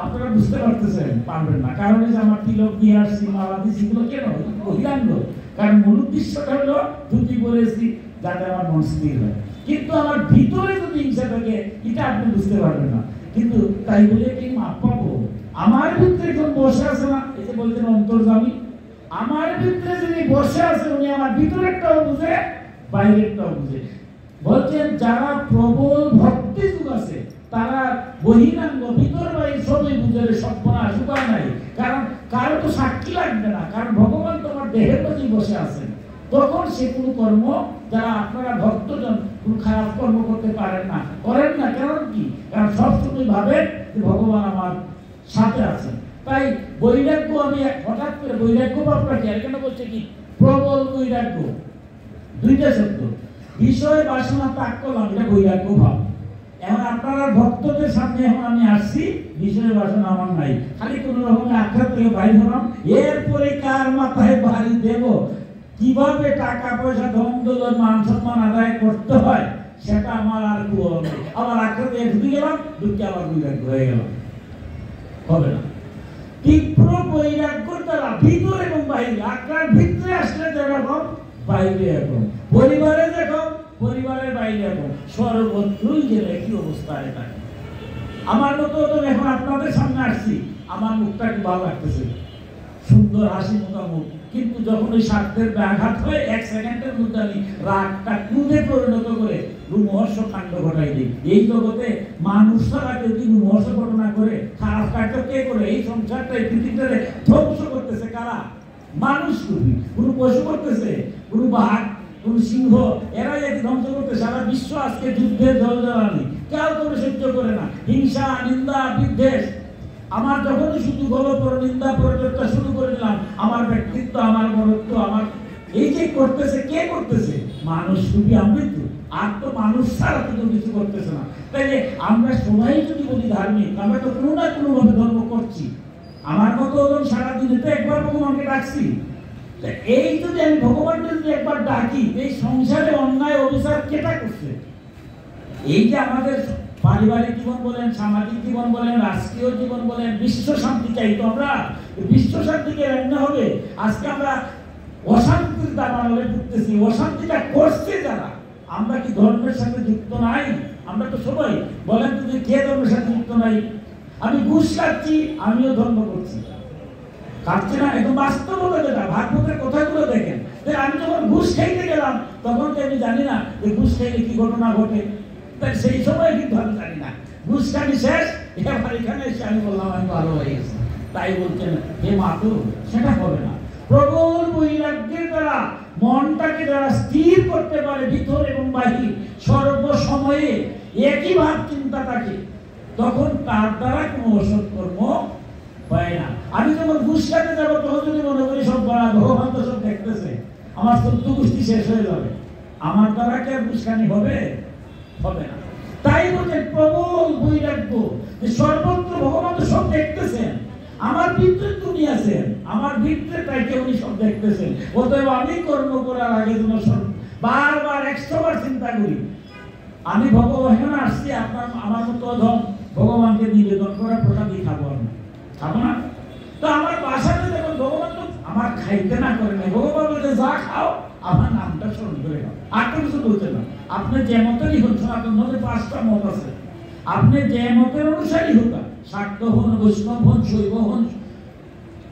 [SPEAKER 1] আপনারা বুঝতে পারতেছেন, পারবেন না, কারণ এই যে আমার তিলক দিয়ে আসছি, মালা দিচ্ছি, এগুলো কেন? বহিরাঙ্গ। কারণ মূল উদ্দেশ্যটা হলো ধুতি পরেছি যাতে আমার মন স্থির হয়, কিন্তু আমার ভিতরে যদি হিংসা থাকে, এটা আপনি বুঝতে পারবেন না। কিন্তু তাই বলে কি মাপ পাবো? আমার ভিতরে একজন বসে আছে না, এই যে বলছেন অন্তর্যামী, আমার ভিতরে যিনি বসে আছে, উনি আমার ভিতরেরটাও বুঝে, বাইরেরটাও বুঝে। বলছেন যারা প্রবল ভক্তি যুগ আছে, তারা বহিরাঙ্গ ভিতর বাইরে সবই বুঝে, সর্বনাশ উপায় নাই। কারণ কারো তো সাক্ষী লাগবে না, কারণ ভগবান তোমার দেহের মধ্যে বসে আছেন। তখন সে কোনো কর্ম, যারা আপনারা ভক্তজন, কোনো খারাপ কর্ম করতে পারেন না, করেন না। কারণ কি? কারণ সবসময় ভাবেন যে ভগবান আমার সাথে আছেন। তাই বৈরাগ্য, আমি হঠাৎ করে বৈরাগ্য ভাবটাকে এখানে বলছে কি প্রবল বৈরাগ্য, দুইটা শব্দ। বিষয় বাসনা ত্যাগ করলাম, এটা বৈরাগ্য ভাব। এখন আপনারা ভক্তদের সামনে এখন আমি আসছি, বিষয় বাসনা আমার নাই, খালি কোন রকমের আখ্যাত থেকে বাইর হলাম। এরপরে কার মাথায় বাড়ি দেব, কিভাবে টাকা পয়সা ধন দৌলত মান সম্মান আদায় করতে হয় সেটা আমার আর কুয়ো নেই। আমার আখ্যাতে ঢুকে গেলাম, ঢুকে আবার বৈরাগ্য হয়ে গেলাম, হবে না। তীব্র বৈরাগ্য দ্বারা ভিতর এবং বাহিরে, আখড়ার ভিতরে আসলে যেরকম বাইরে এরকম, পরিবারে দেখো পরিবারের বাইরে এরকম, সর্বত্রই যে একই অবস্থায় থাকে। আমার মতো তো এখন আপনাদের সামনে আসছি, আমার মুখটা কি ভালো লাগতেছে, সুন্দর হাসি মুখা মুখ, কিন্তু যখন ওই স্বার্থের ব্যাঘাত হয় এক সেকেন্ডের মধ্যে আমি রাগটা ক্রোধে পরিণত করে রুমহর্ষ কাণ্ড ঘটাই দিই। এই জগতে মানুষ ছাড়া কেউ কি রুমহর্ষ ঘটনা করে? খারাপ কাণ্ড কে করে? এই সংসারটা এই পৃথিবীটারে ধ্বংস করতেছে কারা? মানুষ রূপী। কোন পশু করতেছে? কোন বাঘ, কোন সিংহ, এরাই এক ধ্বংস করতে। সারা বিশ্ব আজকে যুদ্ধের জলজ্বালানি, কেউ করে সহ্য করে না। হিংসা, নিন্দা, বিদ্বেষ। আমার যখনই শুধু গল্প নিন্দা পরিচর্যা শুরু করে দিলাম, আমার ব্যক্তিত্ব, আমার বড়ত্ব, আমার এই যে করতেছে, কে করতেছে? মানুষ রূপী আমৃত্যু। আর তো মানুষ ছাড়া তো কিছু করতেছে না। তাইলে আমরা সবাই যদি বলি ধার্মিক, আমরা তো কোনো না কোনো ভাবে ধর্ম করছি। আমার মতো সারাদিনে তো একবার ভগবানকে ডাকছি। এই যদি আমি ভগবানকে যদি একবার ডাকি, এই সংসারে অন্যায় অবিচার কেটা করছে? এই যে আমাদের পারিবারিক জীবন বলেন, সামাজিক জীবন বলেন, রাষ্ট্রীয় জীবন বলেন, বিশ্ব শান্তি চাই তো আমরা। বিশ্ব শান্তিকে রান্না হবে। আজকে আমরা অশান্তির দাবানলে ভুগতেছি। অশান্তিটা করছে যারা, আমরা কি ধর্মের সাথে যুক্ত নাই? আমরা তো সবাই, বলেন তো যে কে ধর্মের সাথে যুক্ত নাই? আমি ঘুষ খাচ্ছি, আমিও ধর্ম করছি, খাচ্ছি না? একদম বাস্তবতা যেটা, ভাগবতের কথাগুলো দেখেন। আমি যখন ঘুষ খাইতে গেলাম, তখন তো আমি জানি না যে ঘুষ খাইলে কি ঘটনা ঘটে। তাই সেই সময় কিন্তু আমি জানি না। ঘুষ খানি শেষ, এবার এখানে এসে আমি বললাম আমি ভালো হয়ে গেছি। তাই বলছেন হে মাতু, সেটা হবে না। প্রবল বৈরাগ্যের দ্বারা মনটাকে যারা স্থির করতে পারে, ভিতর এবং বাহির সর্বসময়ে একই ভাব চিন্তা থাকে, তখন তার দ্বারা কোনো অসৎ কর্ম হয় না। আমি যখন ঘুষ খাতে যাবো, তখন যদি মনে করি সব বড় ভগবান তো সব দেখতেছে, আমার চোদ্দ গোষ্ঠী শেষ হয়ে যাবে, আমার দ্বারা কি আর ঘুষখানি হবে? হবে না। তাই বলছেন প্রবল বৈরাগ্য, যে সর্বত্র ভগবান তো সব দেখতেছেন, আমার ভিতরে তুমি আছেন, আমার ভিতরে তাইকে উনি সব দেখতেছেন। অতএব আমি কর্ম করার আগে যেন বারবার 100বার চিন্তা করি, আমি ভগবান আসছি, আপনার আমার মতো অধম ভগবানকে নিবেদন করা প্রসাদই খাবো, আমি খাবো না। তো আমার বাসাতে যখন ভগবান তো আমার খাইতে না করে না, ভগবান বলতে যা খাও আমার নামটা স্মরণ করে খাও, আর তো কিছু বলতে না। আপনি যে মতেরই হন, সনাতন ধর্মে 5টা মত আছে, আপনি যে মতের অনুসারী হোক, শাক্ত হন, বৈষ্ণব হন, শৈব হন,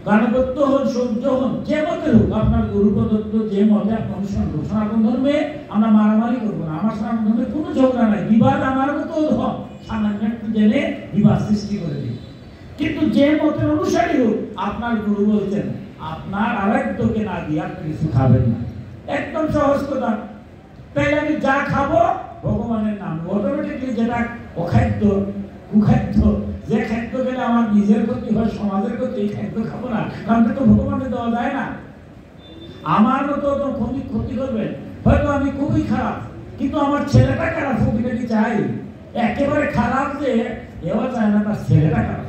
[SPEAKER 1] গাণপত্য হন, সৌর্য হন, যে মতের হোক, আপনার গুরু প্রদত্ত যে মতে আপনি অনুসরণ করুন। সনাতন ধর্মে আমরা মারামারি করবো না, আমার সনাতন ধর্মে কোনো ঝগড়া নাই। বিবাদ আমার মতো হোক, সামান্য একটু জেনে বিবাদ সৃষ্টি করে দিই। কিন্তু যে মতের অনুসারী হোক, আপনার গুরু বলছেন আপনার আরাধ্যকে না দিয়ে আপনি কিছু খাবেন না, একদম সহজ কথা। তাই আমি যা খাবো ভগবানের নাম, অটোমেটিকলি যেটা অখাদ্য কুখাদ্য, যে খাদ্য খেলে আমার নিজের ক্ষতি হয়, সমাজের ক্ষতি, এই খাদ্য খাবো না, কারণ তো ভগবানের দেওয়া যায় না। আমার মতো তো ক্ষতি করবেন, হয়তো আমি খুবই খারাপ, কিন্তু আমার ছেলেটা খারাপ হোক, এটা কি চাই? একেবারে খারাপ যে এও চায় না তার ছেলেটা খারাপ।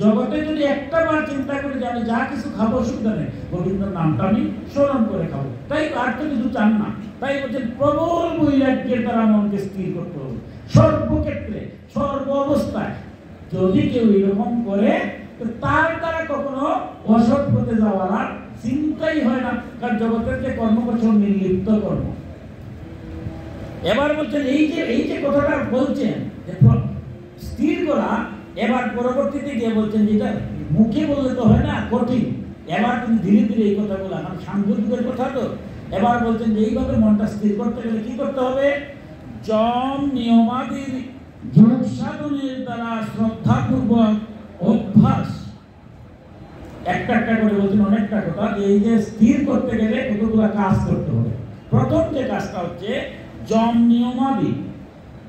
[SPEAKER 1] জগতে যদি একটা বার চিন্তা করি যে আমি যা কিছু খাবো অসুবিধা নেই, গোবিন্দর নামটা আমি স্মরণ করে খাবো, তাই আর তো কিছু চান না। তাই বলছেন প্রবল বৈরাগ্যের দ্বারা মনকে স্থির করতে হবে সর্বক্ষেত্রে, সর্ব অবস্থায়। যদি কেউ এরকম করে, তার দ্বারা কখনো অসৎ পথে যাওয়ার আর চিন্তাই হয় না, কারণ জগতের যে কর্ম করছে নির্লিপ্ত কর্ম। এবার বলছেন এই যে কথাটা বলছেন যে স্থির করা, এবার পরবর্তীতে গিয়ে বলছেন যেটা মুখে বললে তো হয় না, কঠিন। এবার তুমি ধীরে ধীরে এই কথা বলা, কারণ সাংঘর্ষিকের কথা তো। এবার বলছেন যে এইভাবে মনটা স্থির করতে গেলে কি করতে হবে? যম নিয়মাদির যোগ সাধনের দ্বারা শ্রদ্ধাপূর্বক অভ্যাস, একটা একটা করে বলছেন অনেকটা কথা। এই যে স্থির করতে গেলে কতগুলো কাজ করতে হবে। প্রথম যে কাজটা হচ্ছে যম নিয়মাদি।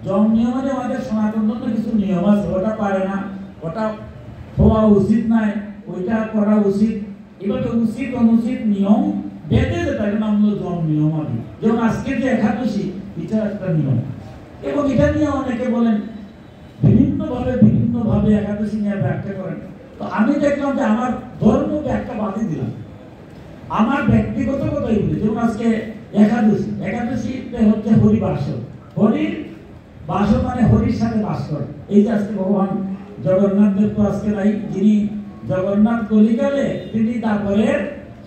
[SPEAKER 1] যম নিয়মাদি আমাদের সনাতন ধর্মে কিছু নিয়ম আছে, ওটা পারে না, ওটা হওয়া উচিত নাই, ওইটা করা উচিত। এভাবে উচিত অনুচিত নিয়ম বেঁধে যেটা নাম হলো যম নিয়মাদি। যেমন আজকে যে একাদশী, এটা একটা নিয়ম, এবং এটা নিয়ে অনেকে বলেন ভাবে একাদশী নিয়ে ব্যাখ্যা করেন। তো আমি দেখলাম যে আমার ধর্ম ব্যাখ্যা বাদই দিলাম, আমার ব্যক্তিগত কথাই বলি। যেমন আজকে একাদশীতে হচ্ছে হরিবাস, হরির বাস মানে হরির সাথে বাস করে। এই যে আজকে ভগবান জগন্নাথ দেব তো আজকে নাই, যিনি জগন্নাথ কলিকালে তিনি তারপরে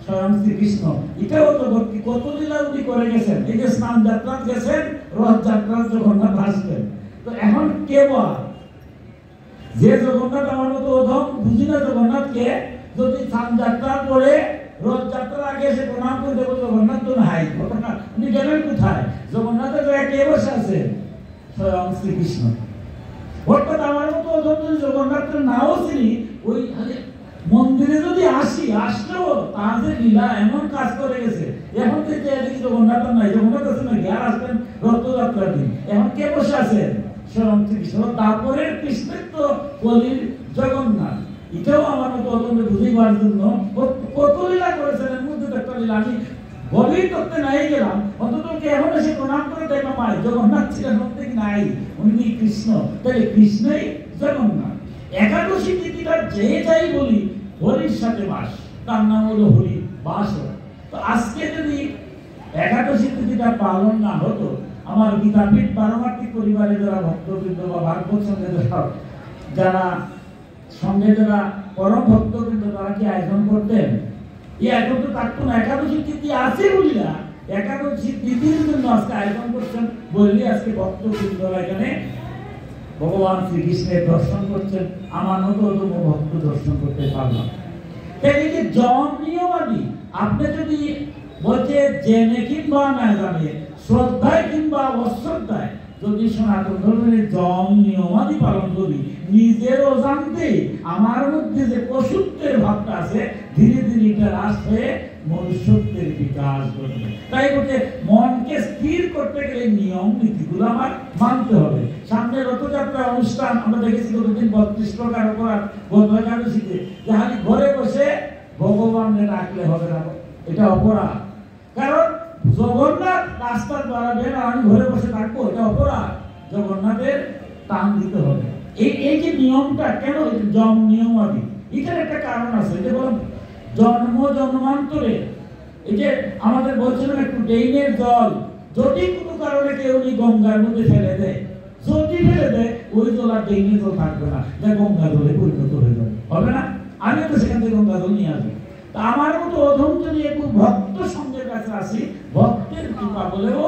[SPEAKER 1] স্বয়ং শ্রীকৃষ্ণ। এটাও তো কত লীলা উনি করে গেছেন। এই যে স্নান যাত্রা গেছেন, রথ যাত্রা জগন্নাথ আসবেন। তো এখন কে বল যে জগন্নাথ আমার মতো অধম বুঝি না জগন্নাথকে, যদি স্নান যাত্রার পরে রথ যাত্রার আগে এসে প্রণাম করে দেবো জগন্নাথ তো নাই, ঘটনা উনি গেলেন কোথায়? জগন্নাথের জায়গায় কে বসে আছে? স্বয়ং শ্রীকৃষ্ণ। অর্থাৎ আমার মতো অধম যদি জগন্নাথের নাও চিনি, ওই মন্দিরে যদি আসলেও তার যে লীলা এমন কাজ করে গেছে। এখন থেকে দেখি জগন্নাথ নাই, জগন্নাথ আছে নাকি? আর আসবেন রথযাত্রার দিন। এখন কে বসে আছেন? স্বয়ং শ্রীকৃষ্ণ। তারপরে কৃষ্ণের তো কলির জগন্নাথ। এটাও আমার মতো অতন্ত্র বুঝিবার জন্য কত লীলা করেছেন। এর মধ্যে তো একটা লীলা আমি গভীর করতে নাই গেলাম, অন্তত এখন এসে প্রণাম করে দেখলাম ভাই জগন্নাথ ছিলেন মধ্যে নাই, উনি কৃষ্ণ। তাহলে কৃষ্ণই জগন্নাথ। একাদশী তিথিটা যে যাই বলি হরির সাথে বাস, তার নাম হলো হরি বাস। তো আজকে যদি একাদশী তিথিটা পালন না হতো, আমার গীতাপীঠ পারমার্থিক পরিবারে যারা ভক্তবৃন্দ বা ভাগবত সঙ্গে যারা সঙ্গে যারা পরম ভক্তবৃন্দ তারা কি আয়োজন করতেন? এই আয়োজন তো থাকতো না। একাদশী তিথি আছে বলিলা একাদশী তিথির জন্য আজকে আয়োজন করছেন বললি আজকে ভক্তবৃন্দরা এখানে ভগবান শ্রীকৃষ্ণের দর্শন করছেন। আমার মতো ভক্ত দর্শন করতে পারলাম। এই যে জম নিয়মাদি আপনি যদি বলছে জেনে কিংবা না জানে, শ্রদ্ধায় কিংবা অশ্রদ্ধায় যদি সনাতন ধর্মের জম নিয়মাদি পালন করি, নিজের অজান্তে আমার মধ্যে যে পশুত্বের ভাবটা আছে ধীরে ধীরে এটা হ্রাস হয়ে মনুষ্যত্বের বিকাশ করবে। তাই বলতে মনকে স্থির করতে গেলে নিয়ম নীতিগুলো আমার মানতে হবে। সামনে রথযাত্রা অনুষ্ঠান আমরা দেখেছি গতদিন 32 প্রকার অপরাধ গত একাদশীতে, যাহানি ঘরে বসে ভগবানকে ডাকলে হবে না, এটা অপরাধ। কারণ জগন্নাথ রাস্তার বাড়াবেন আর আমি ঘরে বসে থাকবো, এটা অপরাধ। জগন্নাথের টান দিতে হবে। এই যে নিয়মটা কেন জম নিয়মাদি, এটার একটা কারণ আছে। যে বলুন জন্মান্তরে এই যে আমাদের বলছিলাম একটু ড্রেনের জল যদি কোনো কারণে কেউ গঙ্গার মধ্যে ফেলে দেয়, যদি ফেলে দেয় ওই জল আর ড্রেনের জল থাকবে না, যা গঙ্গা জলে পরিণত হয়ে যাবে, হবে না? আমি তো সেখান থেকে গঙ্গা জল নিয়ে আসবো। তা আমার মতো অধম যদি একটু ভক্ত সঙ্গের কাছে আসি, ভক্তের কৃপা বলেও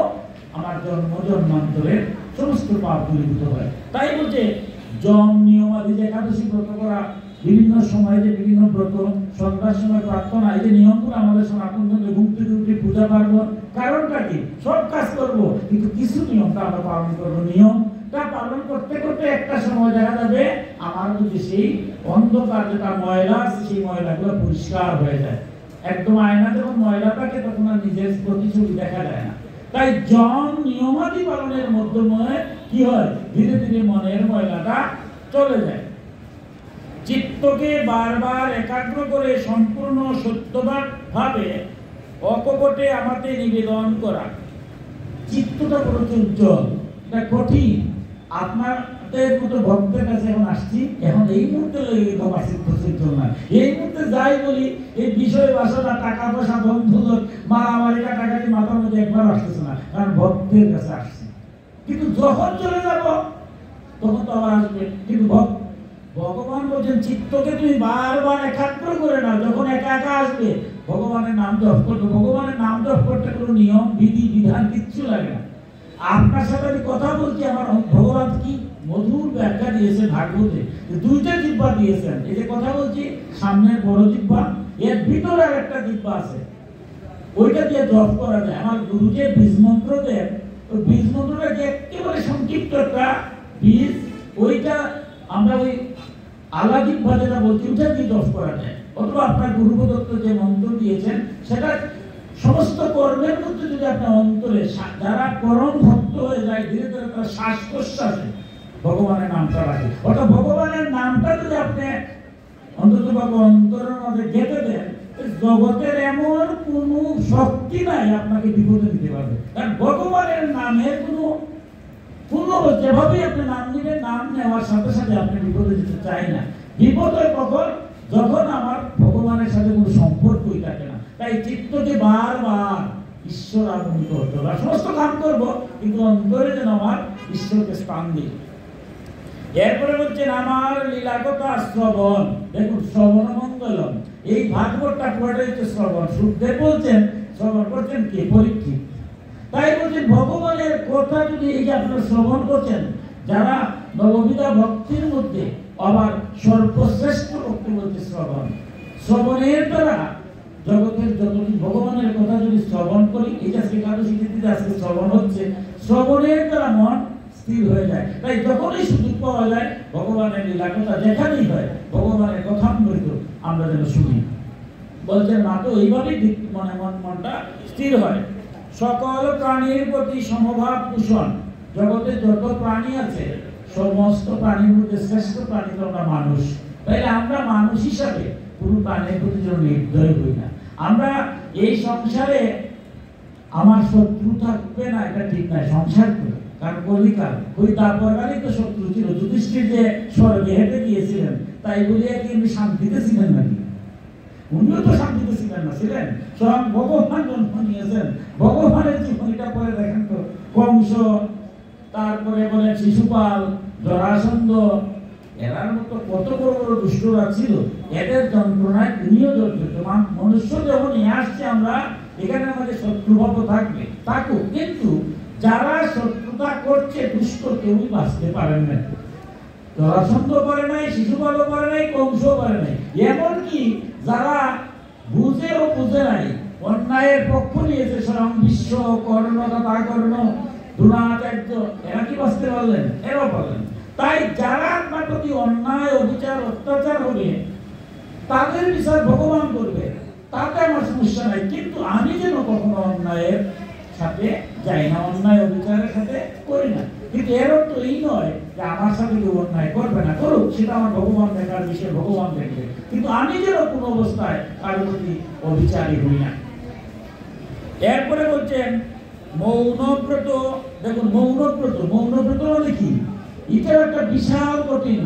[SPEAKER 1] আমার জন্মান্তরের সমস্ত পাপ দূরীভূত হয়। তাই বলছে জম নিয়মাদি যে একাদশী ব্রত করা, বিভিন্ন সময়ে যে বিভিন্ন ব্রত, সন্ধ্যার সময় প্রার্থনা, এই যে নিয়মগুলো আমাদের সনাতন ধর্মে ঘুম থেকে উঠে পূজা পার্বণ, কারণটা কি? সব কাজ করব কিন্তু কিছু নিয়মটা আমরা পালন করবো। নিয়মটা পালন করতে করতে একটা সময় দেখা যাবে আমার মধ্যে সেই অন্ধকার যেটা ময়লা আছে সেই ময়লাগুলো পরিষ্কার হয়ে যায়। একদম আয়না যখন ময়লা থাকে তখন আর নিজের প্রতিচ্ছবি দেখা যায় না। তাই জম নিয়মাদি পালনের মাধ্যমে কি হয়? ধীরে ধীরে মনের ময়লাটা চলে যায়। চিত্তকে বারবার একাগ্র করে সম্পূর্ণ সত্যভাবে অকপটে আমাকে নিবেদন করা। চিত্তটা বড় উজ্জ্বল, এটা কঠিন। আপনাদের মতো ভক্তের কাছে এখন আসছি, এখন এই মুহূর্তে না, এই মুহূর্তে যাই বলি এই বিষয় বাসনা, টাকা পয়সা, বন্ধুদের মারামারি, কাটাকাটি মাথার মধ্যে একবার আসতেছে না, কারণ ভক্তের কাছে আসছি। কিন্তু যখন চলে যাব তখন তো আবার আসবে। কিন্তু ভগবান বলছেন চিত্তকে তুমি বারবার একাগ্র করে নাও। যখন একা একা আসবে ভগবানের নাম জপ করবে। ভগবানের নাম জপ করতে কোনো নিয়ম বিধি বিধান কিচ্ছু লাগে না। আপনার সাথে আমি কথা বলছি, আমার ভগবান কি মধুর ব্যাখ্যা দিয়েছেন ভাগবতে, দুইটা জিহ্বা দিয়েছেন। এই যে কথা বলছি সামনের বড় জিহ্বা, এর ভিতরে আর একটা জিহ্বা আছে, ওইটা দিয়ে জপ করা যায়। আমার গুরু যে বীজ মন্ত্র দেন, ওই বীজ মন্ত্রটা যে একেবারে সংক্ষিপ্ত একটা বীজ, ওইটা আমরা ওই আলা জিহ্বা যেটা বলছি ওইটা দিয়ে জপ করা যায়। অথবা আপনার গুরু প্রদত্ত যে মন্ত্র দিয়েছেন সেটা সমস্ত কর্মের মধ্যে যদি আপনার অন্তরে যারা পরম ভক্ত হয়ে যায় ধীরে ধীরে তারা শ্বাস প্রশ্বাসে ভগবানের নামটা রাখে। অর্থাৎ ভগবানের নামটা যদি আপনি অন্তত অন্তরের মধ্যে গেঁথে দেন, জগতের এমন কোন শক্তি নাই আপনাকে বিপদে দিতে পারবে। কারণ ভগবানের নামের কোনো যেভাবে আপনি নাম নিবেন, নাম নেওয়ার সাথে সাথে আপনি বিপদে যেতে চাই না। বিপদ হয় কখন? যখন আমার ভগবানের সাথে কোনো সম্পর্কই থাকে না। তাই চিত্তকে বারবার ঈশ্বর আনন্দিত হতে হবে। সমস্ত কাম করবো, কিন্তু অন্তরে যেন আমার ঈশ্বরকে স্থান দিই। এরপরে বলছেন আমার লীলাকথা শ্রবণ। দেখুন, শ্রবণ মঙ্গলম, এই ভাগবতটা পুরোটাই হচ্ছে শ্রবণ। সুখদেব বলছেন শ্রবণ করছেন কে? পরীক্ষিত। তাই বলছেন ভগবানের কথা যদি এই যে আপনারা শ্রবণ করছেন, যারা নববিধা ভক্তির মধ্যে আবার সর্বশ্রেষ্ঠ ভক্তি বলছে শ্রবণ। শ্রবণের দ্বারা জগতের যতদিন ভগবানের কথা যদি শ্রবণ করি, এই যে একাদশী তিথিতে আজকে শ্রবণ হচ্ছে, শ্রবণের দ্বারা মন স্থির হয়ে যায়। তাই যখনই সুযোগ পাওয়া যায় ভগবানের লীলা কথা যেখানেই হয় ভগবানের কথামৃত আমরা যেন শুনি। বলছেন মা তো এইভাবেই মনে মনটা স্থির হয়। সকল প্রাণীর প্রতি সমভাব পোষণ। জগতে যত প্রাণী আছে সমস্ত প্রাণীর মধ্যে শ্রেষ্ঠ প্রাণী তো আমরা মানুষ। তাইলে আমরা মানুষ হিসাবে পুরো প্রাণীর প্রতি যেন নির্দয় হই না। আমরা এই সংসারে আমার শত্রু থাকবে না এটা ঠিক নয়, সংসার করে। কারণ কলিকাল ওই তারপরকালই তো শত্রু ছিল। যুধিষ্ঠির যে স্বর্গে হেঁটে গিয়েছিলেন, তাই বলিয়া কি উনি শান্তিতে ছিলেন নাকি? উনিও তো শান্তিতে ছিলেন না, ছিলেন স্বয়ং ভগবান জন্ম নিয়েছেন। ভগবানের জীবনীটা পরে দেখেন তো, কংস, তারপরে বলেন শিশুপাল, জরাসন্ধ, এরার মতো কত বড় বড় দুষ্টরা ছিল। এদের যন্ত্রণায় তিনিও জর্জরিত। মনুষ্য যখন নিয়ে আসছে আমরা, এখানে আমাদের শত্রুভাব থাকবে, থাকুক, কিন্তু যারা শত্রুতা করছে দুষ্ট কেউই বাঁচতে পারেন না। জরাসন্ধ পারে নাই, শিশুপালও পারে নাই, কংসও পারে নাই। এমনকি যারা বুঝেও বুঝে নাই, অন্যায়ের পক্ষ নিয়েছে, স্বয়ং বিশ্ব কর্ণ তথা কর্ণ, দ্রোণাচার্য, এরা কি বাঁচতে পারলেন? এরাও পারলেন। তাই যারা আপনার প্রতি অন্যায় অবিচার অত্যাচার হবে তাদের বিচার ভগবান করবে, তাতে আমার সমস্যা নাই। কিন্তু আমি যেন কখনো অন্যায়ের সাথে যাই না, অন্যায় অবিচারের সাথে করি না। কিন্তু এর অর্থ এই নয় যে আমার সাথে কেউ অন্যায় করবে না, করুক, সেটা আমার ভগবান দেখার বিষয়, ভগবান দেখবে। কিন্তু আমি যেন কোনো অবস্থায় কারোর প্রতি অবিচারী হই না। এরপরে বলছেন মৌনব্রত। দেখুন মৌনব্রত, মৌনব্রত মানে কি? এটাও একটা বিশাল কঠিন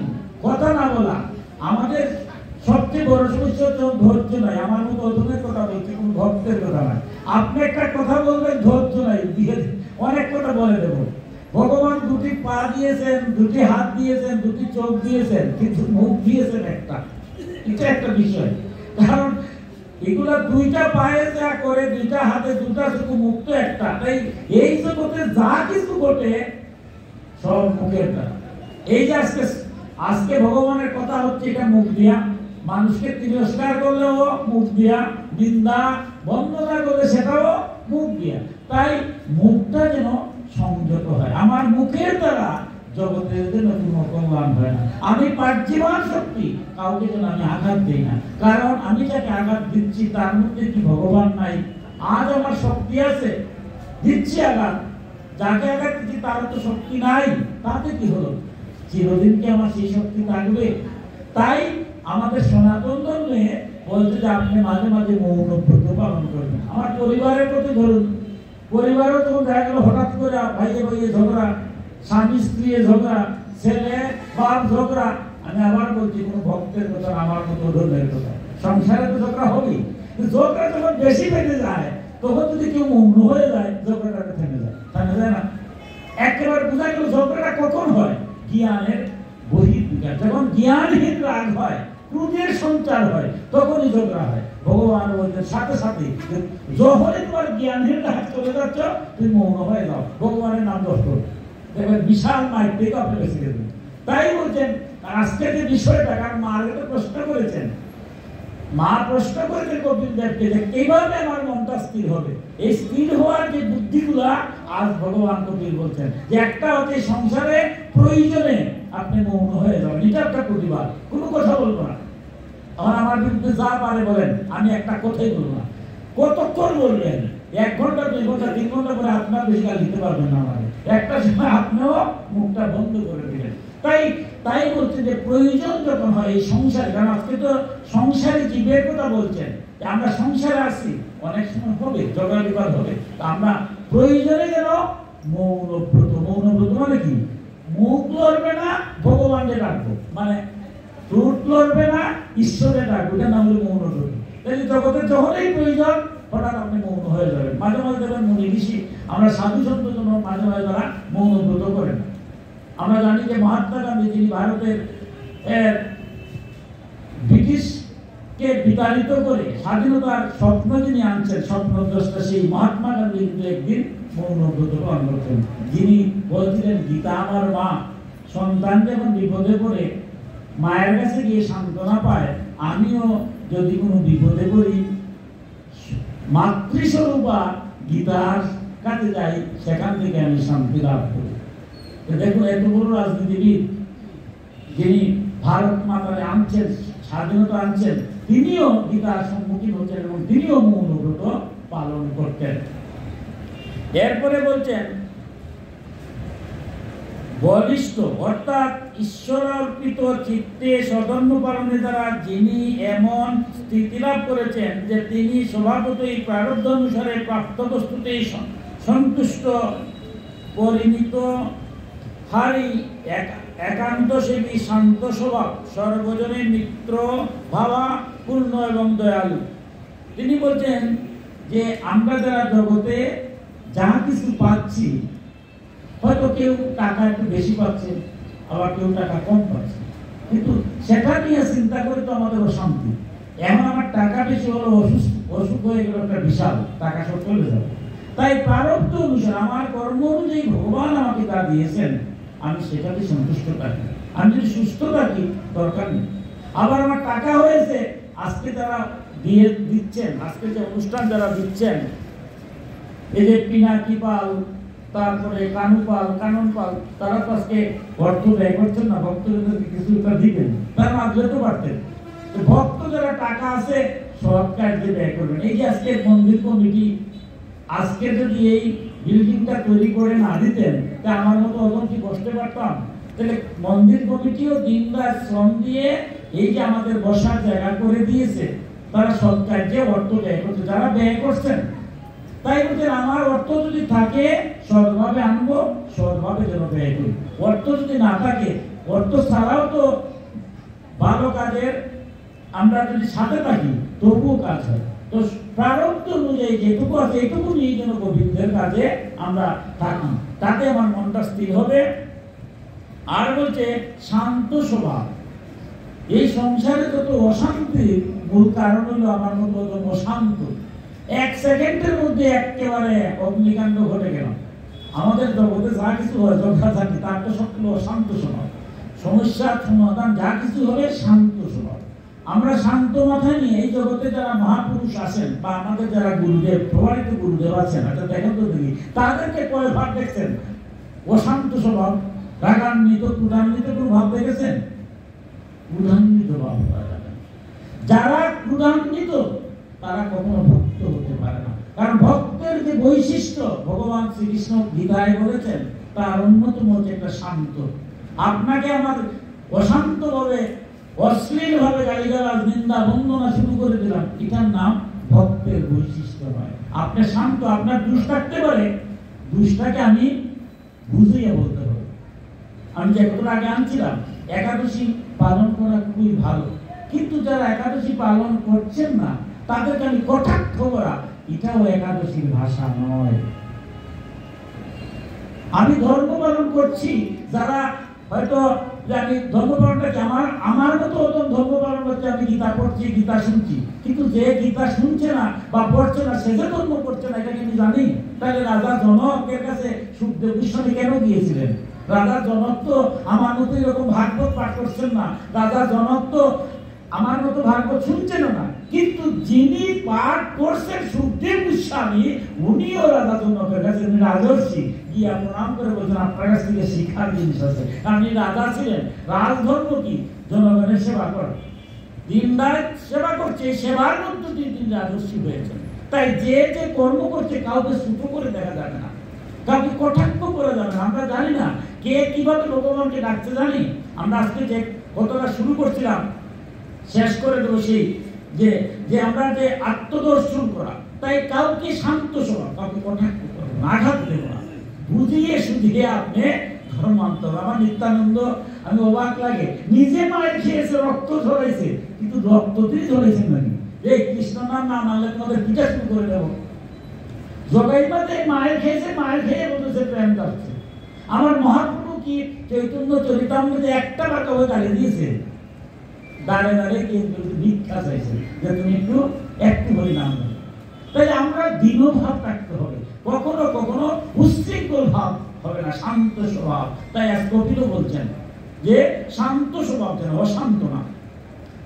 [SPEAKER 1] কথা না বলা। আমাদের সবচেয়ে বড় সমস্যা হচ্ছে ধৈর্য নাই। আমার মতো অধমের কথা বলছি, কোন ভক্তের কথা নাই। আপনি একটা কথা বলবেন, ধৈর্য নাই, অনেক কথা বলে দেব। ভগবান দুটি পা দিয়েছেন, দুটি হাত দিয়েছেন, দুটি চোখ দিয়েছেন, কিন্তু মুখ দিয়েছেন একটা। এটা একটা বিষয়। কারণ এগুলা দুইটা পায়ে যা করে, দুইটা হাতে দুটা চোখ, মুখ তো একটা। তাই এই জগতে যা কিছু ঘটে সব মুখের দ্বারা। এই যে আজকে ভগবানের কথা হচ্ছে, এটা মুখ দিয়া। মানুষকে তিরস্কার করলেও মুখ দিয়া, নিন্দা বন্দনা করলে সেটাও মুখ দিয়া। তাই মুখটা যেন সংযত হয়। আমার মুখের দ্বারা জগতের যেন কোনো কল্যাণ হয় না। আমি পার্থিবান শক্তি, কাউকে যেন আমি আঘাত দিই না। কারণ আমি যাকে আঘাত দিচ্ছি তার মধ্যে কি ভগবান নাই? আজ আমার শক্তি আছে, দিচ্ছি আঘাত। যাকে আঘাত দিচ্ছি তার তো শক্তি নাই, তাতে কি হলো? চিরদিন কি আমার সেই শক্তি থাকবে? তাই আমাদের সনাতন ধর্মে বলছে যে আপনি মাঝে মাঝে মৌনব্রত পালন করবেন। আমার পরিবারের প্রতি ধরুন, পরিবারও তখন দেখা গেল হঠাৎ করে ভাইয়ে ভাইয়ে ঝগড়া, স্বামী স্ত্রী ঝগড়া, ছেলে বাপ ঝগড়া। আমি আবার বলছি কোনো ভক্তের কথা, আমার মতো ধর্মের কথা, সংসারে তো ঝগড়া হবেই। ঝগড়া যখন বেশি বেড়ে যায় তখন যদি কেউ মৌন হয়ে যায়, ঝগড়াটা থেমে যায়, থেমে যায় না? একেবারে বোঝা গেল ঝগড়াটা কখন হয়? জ্ঞানের বহির্বিকাশ। যখন জ্ঞানহীন রাগ হয়, ক্রোধের সঞ্চার হয়, তখনই ঝগড়া হয়। ভগবান বলছেন সাথে সাথে যখনই তোমার জ্ঞানহীন রাগ চলে যাচ্ছ, তুমি মৌন হয়ে যাও, ভগবানের নাম জপ করো, দেখবেন বিশাল মাইক থেকে আপনি বেঁচে গেছেন। তাই বলছেন আজকে যে বিষয়টা, কারণ মা তো প্রশ্ন করেছেন, মা প্রশ্ন করেছেন কপিল দেবকে যে কিভাবে আমার মনটা স্থির হবে। এই স্থির হওয়ার যে বুদ্ধিগুলা আজ ভগবান কপিল বলছেন যে একটা হচ্ছে সংসারে প্রয়োজনে আপনি মৌন হয়ে যাবেন, এটা একটা প্রতিবাদ, কোনো কথা বলবো না। আমার বিরুদ্ধে যা পারে বলেন, আমি একটা কথাই বলবো না। কতক্ষণ বলবেন? 1 ঘন্টা 2 ঘন্টা 3 ঘন্টা করে আপনার বেশি গাল দিতে পারবেন না আমাকে। একটা সময় আপনিও মুখটা বন্ধ করে দিলেন। তাই বলছে যে প্রয়োজন যখন হয় এই সংসারে, কারণ আজকে তো সংসারে জীবের কথা বলছেন, আমরা সংসারে আছি, অনেক সময় হবে ঝগড়া বিবাদ হবে, আমরা প্রয়োজনে যেন মৌনব্রত। মৌনব্রত মানে কি? মুখ লড়বে না, ভগবানকে ডাকবো, মানে ঠোঁট লড়বে না, ঈশ্বরে ডাকবো, এটা নাম হলো মৌন ব্রত। তাহলে জগতের যখনই প্রয়োজন হঠাৎ আপনি মৌন হয়ে যাবেন। মাঝে মাঝে দেখবেন মুনি ঋষি, আমরা সাধু সন্ত জন্য মাঝে মাঝে তারা মৌন ব্রত করেন। আমরা জানি যে মহাত্মা গান্ধী, যিনি ভারতের ব্রিটিশকে বিতাড়িত করে স্বাধীনতার স্বপ্ন যিনি আনছেন, স্বপ্নদ্রষ্টা সেই মহাত্মা গান্ধী কিন্তু একদিন মৌন ব্রত পালন করতেন। যিনি বলছিলেন, গীতা আমার মা, সন্তান যখন বিপদে পড়ে মায়ের কাছে গিয়ে সান্ত্বনা পায়, আমিও যদি কোনো বিপদে পড়ি মাতৃস্বরূপা গীতার কাছে যাই, সেখান থেকে আমি শান্তি লাভ করি। দেখুন, এত বড় রাজনীতিবিদ যিনি ভারত মাতারে আনছেন, স্বাধীনতা আনছেন, তিনিও গীতার সম্মুখীন হচ্ছেন এবং তিনিও মৌন ব্রত পালন করতেন। এরপরে বলছেন বলিষ্ঠ, অর্থাৎ ঈশ্বর অর্পিত চিত্তে সধর্ম পালনের দ্বারা যিনি এমন স্থিতি লাভ করেছেন যে তিনি স্বভাবতই প্রারব্ধ অনুসারে প্রাপ্ত বস্তুতেই সন্তুষ্ট, পরিণত, হারি, একান্ত সেবী, শান্ত স্বভাব, সর্বজনের মিত্র ভাবা, পূর্ণ এবং দয়ালু। তিনি বলছেন যে আমরা যারা জগতে যা কিছু পাচ্ছি, হয়তো কেউ টাকা একটু বেশি পাচ্ছে, আবার কেউ টাকা কম পাচ্ছে, কিন্তু সেটা নিয়ে চিন্তা করে তো আমাদের অশান্তি। এখন আমার টাকা বেশি হলো, অসুখ হয়ে গেল একটা বিশাল, টাকা সব চলে যাবে। তাই প্রারব্ধ অনুসারে আমার কর্ম অনুযায়ী ভগবান আমাকে তা দিয়েছেন, আমি সেটাতে সন্তুষ্ট থাকি। আমি যদি সুস্থ থাকি দরকার নেই। আবার আমার টাকা হয়েছে, আজকে তারা দিয়ে দিচ্ছেন, আজকে যে অনুষ্ঠান যারা দিচ্ছেন, এই যে পিনাকি পাল, তারপরে কানু পাল, কানন পাল, তারা তো আজকে অর্থ ব্যয় করছেন না, ভক্তদেরকে কিছুটা দিবেন, তার মাঝে তো পারতেন। ভক্ত যারা টাকা আছে সব কাজে ব্যয় করবেন। এই যে আজকে মন্দির কমিটি আজকে যদি এই বিল্ডিংটা তৈরি করে না দিতেন, তা আমার মতো অত কি কষ্টে পারতাম? তাহলে মন্দির কমিটিও দিন রাত শ্রম দিয়ে এই যে আমাদের বসার জায়গা করে দিয়েছে, তারা সব কাজে অর্থ ব্যয় করছে, যারা ব্যয় করছেন। তাই বলছেন আমার অর্থ যদি থাকে সৎভাবে আনবো, সৎভাবে যেন ব্যয় করি। অর্থ যদি না থাকে, অর্থ ছাড়াও তো ভালো কাজের আমরা যদি সাথে থাকি তবুও কাজ হয়। তো প্রারব্ধ অনুযায়ী যেটুকু আছে এইটুকু নিয়ে যেন গোবিন্দের কাজে আমরা থাকি, তাতে আমার মনটা স্থির হবে। আর বলছে শান্ত স্বভাব। এই সংসারে যত অশান্তির মূল কারণ হলো আমার মতো অশান্ত। এক সেকেন্ডের মধ্যে একেবারে অগ্নিকাণ্ড ঘটে গেল। আমাদের জগতে যা কিছু হয় ঝগড়াঝাটি, তার তো সবগুলো অশান্ত স্বভাব। সমস্যার সমাধান যা কিছু হবে শান্ত স্বভাব। আমরা শান্ত মাথায় নিয়ে এই জগতে যারা মহাপুরুষ আছেন বা আমাদের যারা গুরুদেব, প্রমাণিত গুরুদেব আছেন, এটা দেখেন তো দেখি, তাদেরকে কয় ভাব দেখছেন? অশান্ত স্বভাব, রাগান্বিত, ক্রোধান্বিত কোনো ভাব দেখেছেন? ক্রোধান্বিত ভাব। যারা ক্রোধান্বিত তারা কখনো ভক্ত হতে পারে না। কারণ ভক্তের যে বৈশিষ্ট্য ভগবান শ্রীকৃষ্ণ গীতায় বলেছেন, তার অন্যতম হচ্ছে একটা শান্ত। আপনাকে আমার অশান্ত ভাবে, অশ্লীল ভাবে গালিগালাজ, নিন্দা, বন্দনা শুরু করে দিলাম, এটার নাম ভক্তের বৈশিষ্ট্য নয়। আপনি শান্ত, আপনার দোষ থাকতে পারে, দোষটাকে আমি বুঝিয়ে বলতে হবে। আমি যে একটু আগে আনছিলাম, একাদশী পালন করা খুবই ভালো, কিন্তু যারা একাদশী পালন করছেন না তাদেরকে আমি কটাক্ষ করা, এটাও একাদশীর ভাষা নয়। আমি ধর্ম পালন করছি, যারা হয়তো আমি ধর্ম পালনটাকে আমার মতো ধর্ম পালন করছে, আমি গীতা পড়ছি, গীতা শুনছি, কিন্তু যে গীতা শুনছে না বা পড়ছে না সে যে ধর্ম করছে না, এটা কিন্তু জানি। তাহলে রাজা জনকের কাছে সুখদেব গোস্বামী কেন গিয়েছিলেন? রাজা জনক তো আমার মতো এরকম ভাগবত পাঠ করছেন না, রাজা জনক তো আমার মতো ভাগবত শুনছেন না, কিন্তু যিনি পাঠ করছেন সুখদেব গোস্বামী, উনিও রাজা জনকের কাছে, রাজর্ষি, গিয়া প্রণাম করে বলছেন আপনার কাছ থেকে শিক্ষার জিনিস আছে। আপনি রাজা ছিলেন, রাজধর্ম কি? জনগণের সেবা করা, দিনরাত সেবা করছে, সেবার মধ্যে তিনি রাজর্ষি হয়েছেন। তাই যে যে কর্ম করছে কাউকে ছোট করে দেখা যাবে না, কাউকে কটাক্ষ করা যাবে না। আমরা জানি না কে কিভাবে ভগবানকে ডাকতে জানি। আমরা আজকে যে কথাটা শুরু করছিলাম শেষ করে দেবো সেই যে আমরা যে আত্মদর্শন করা। তাই কাউকে শান্ত স্বভাব, কাউকে কটাক্ষ করবো না, আঘাত দেবো না, বুঝিয়ে সুঝিয়ে আপনি ধর্ম আনতে হবে। আমার নিত্যানন্দ আমি অবাক লাগে, নিজে মায়ের খেয়েছে, রক্ত ঝরাইছে, কিন্তু রক্ত দিয়ে ঝরাইছেন নাকি? এই কৃষ্ণ নাম না মানলে তোমাদের পিঠা শুরু করে দেবো। জগাইবাতে মায়ের খেয়েছে, মায়ের খেয়ে বলতেছে প্রেম করছে। আমার মহাপ্রভু কি চৈতন্য চরিতামৃতে একটা বাক্য গালি দিয়েছে? দাঁড়ে দাঁড়িয়ে কিন্তু ভিক্ষা চাইছে যে তুমি একটু বলি নাম। তাই আমরা দীনভাব রাখতে হবে, কখনো কখনো উচ্ছৃঙ্খল ভাব হবে না, শান্ত স্বভাব। তাই আজ কপিলও বলছেন যে শান্ত স্বভাব যেন, অশান্ত না।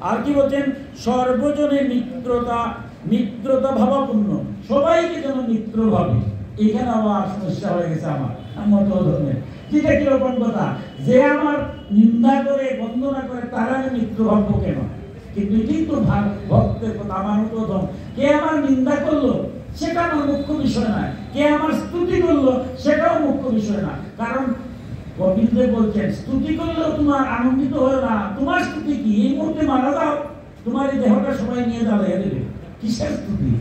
[SPEAKER 1] আর কি বলছেন? সর্বজনে মিত্রতা, মিত্রতা ভাবাপূর্ণ, সবাইকে যেন মিত্র ভাবে। এখানে আবার সমস্যা হয়ে গেছে আমার মত ধর্মের। যেটা কিরকম কথা, যে আমার নিন্দা করে বন্দনা করে তারা আমি মিত্র ভাববো কেন? কিন্তু এটাই তো ভক্তের কথা। আমার মতো ধর্ম, কে আমার নিন্দা করলো সেটা আমার মুখ্য বিষয় নয়, কে আমার স্তুতি করলো সেটাও মুখ্য বিষয় না। কারণ কপিলদেব বলছেন, স্তুতি করলেও তোমার আনন্দিত হয় না। তোমার স্তুতি কি? এই মুহূর্তে মারা যাও, তোমার এই দেহটা সবাই নিয়ে যাবে, দেবে। কিসের স্তুতি?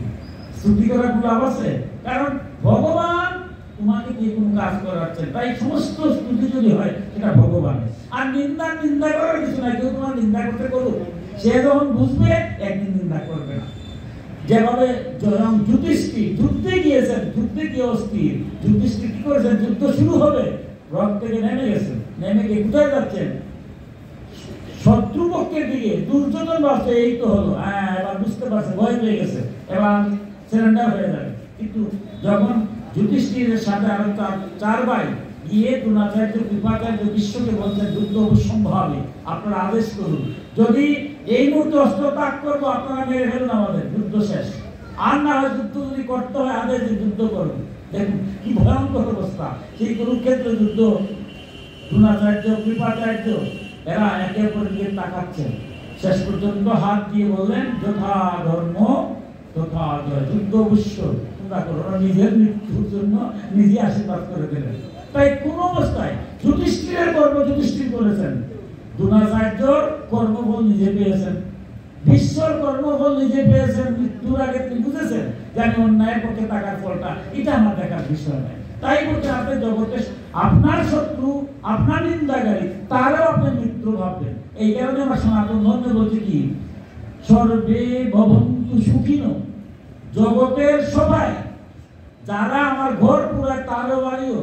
[SPEAKER 1] স্তুতি করার কোনো লাভ আছে? কারণ ভগবান তোমাকে যে কোনো কাজ করাচ্ছেন, তাই সমস্ত স্তুতি যদি হয় সেটা ভগবানের। আর নিন্দা করার কিছু নাই। কেউ তোমার নিন্দা করতে করুক, সে যখন বুঝবে একদিন নিন্দা করবে না। যেভাবে যুধিষ্ঠির যুদ্ধে গিয়েছেন, যুদ্ধে গিয়ে অস্থির। যুধিষ্ঠির কি করেছেন? যুদ্ধ শুরু হবে, রথ থেকে নেমে গেছেন, নেমে গিয়ে কোথায় যাচ্ছেন? শত্রুপক্ষের দিকে। দুর্যোধন ভাবছে এই তো হলো, হ্যাঁ এবার বুঝতে পারছে, ভয় পেয়ে গেছে, এবার সারেন্ডার হয়ে যাবে। কিন্তু যখন যুধিষ্ঠিরের সাথে আরো তার 4 ভাই গিয়ে দ্রোণাচার্য কৃপাচার্য বিশ্বকে বলছেন যুদ্ধ অবশ্যম্ভ হবে, আপনারা আদেশ করুন। যদি এই মুহূর্তে অস্ত্র ত্যাগ করবো, আপনারা মেরে ফেলুন, আমাদের যুদ্ধ শেষ। আর না হয় যুদ্ধ যদি করতে হয়, আদেশ যুদ্ধ করুন। দেখুন কি ভয়ঙ্কর অবস্থা। সেই কুরুক্ষেত্র যুদ্ধ, দ্রোণাচার্য কৃপাচার্য এরা একে অপরকে তাকাচ্ছেন। শেষ পর্যন্ত হাত দিয়ে বললেন যথা ধর্ম তথা জয়, যুদ্ধ অবশ্য তোমরা করো। নিজের মৃত্যুর জন্য নিজে আশীর্বাদ করে দিলেন। তাই কোন অবস্থায় যুধিষ্ঠিরের কর্ম যুধিষ্ঠির করেছেন, দ্রোণাচার্যর কর্মফল নিজে পেয়েছেন, বিশ্বর কর্মফল নিজে পেয়েছেন। মৃত্যুর আগে তিনি বুঝেছেন যে আমি অন্যায়ের পক্ষে থাকার ফলটা এটা আমার দেখার বিষয় নয়। তাই বলতে আপনি জগতে আপনার শত্রু, আপনার নিন্দাকারী, তারাও আপনি মিত্র ভাববেন। এই কারণে আমার সনাতন ধর্মে বলছে কি, সর্বে ভবন্তু সুখিনো, জগতের সবাই যারা আমার ঘর পুরা তারও বাড়িও।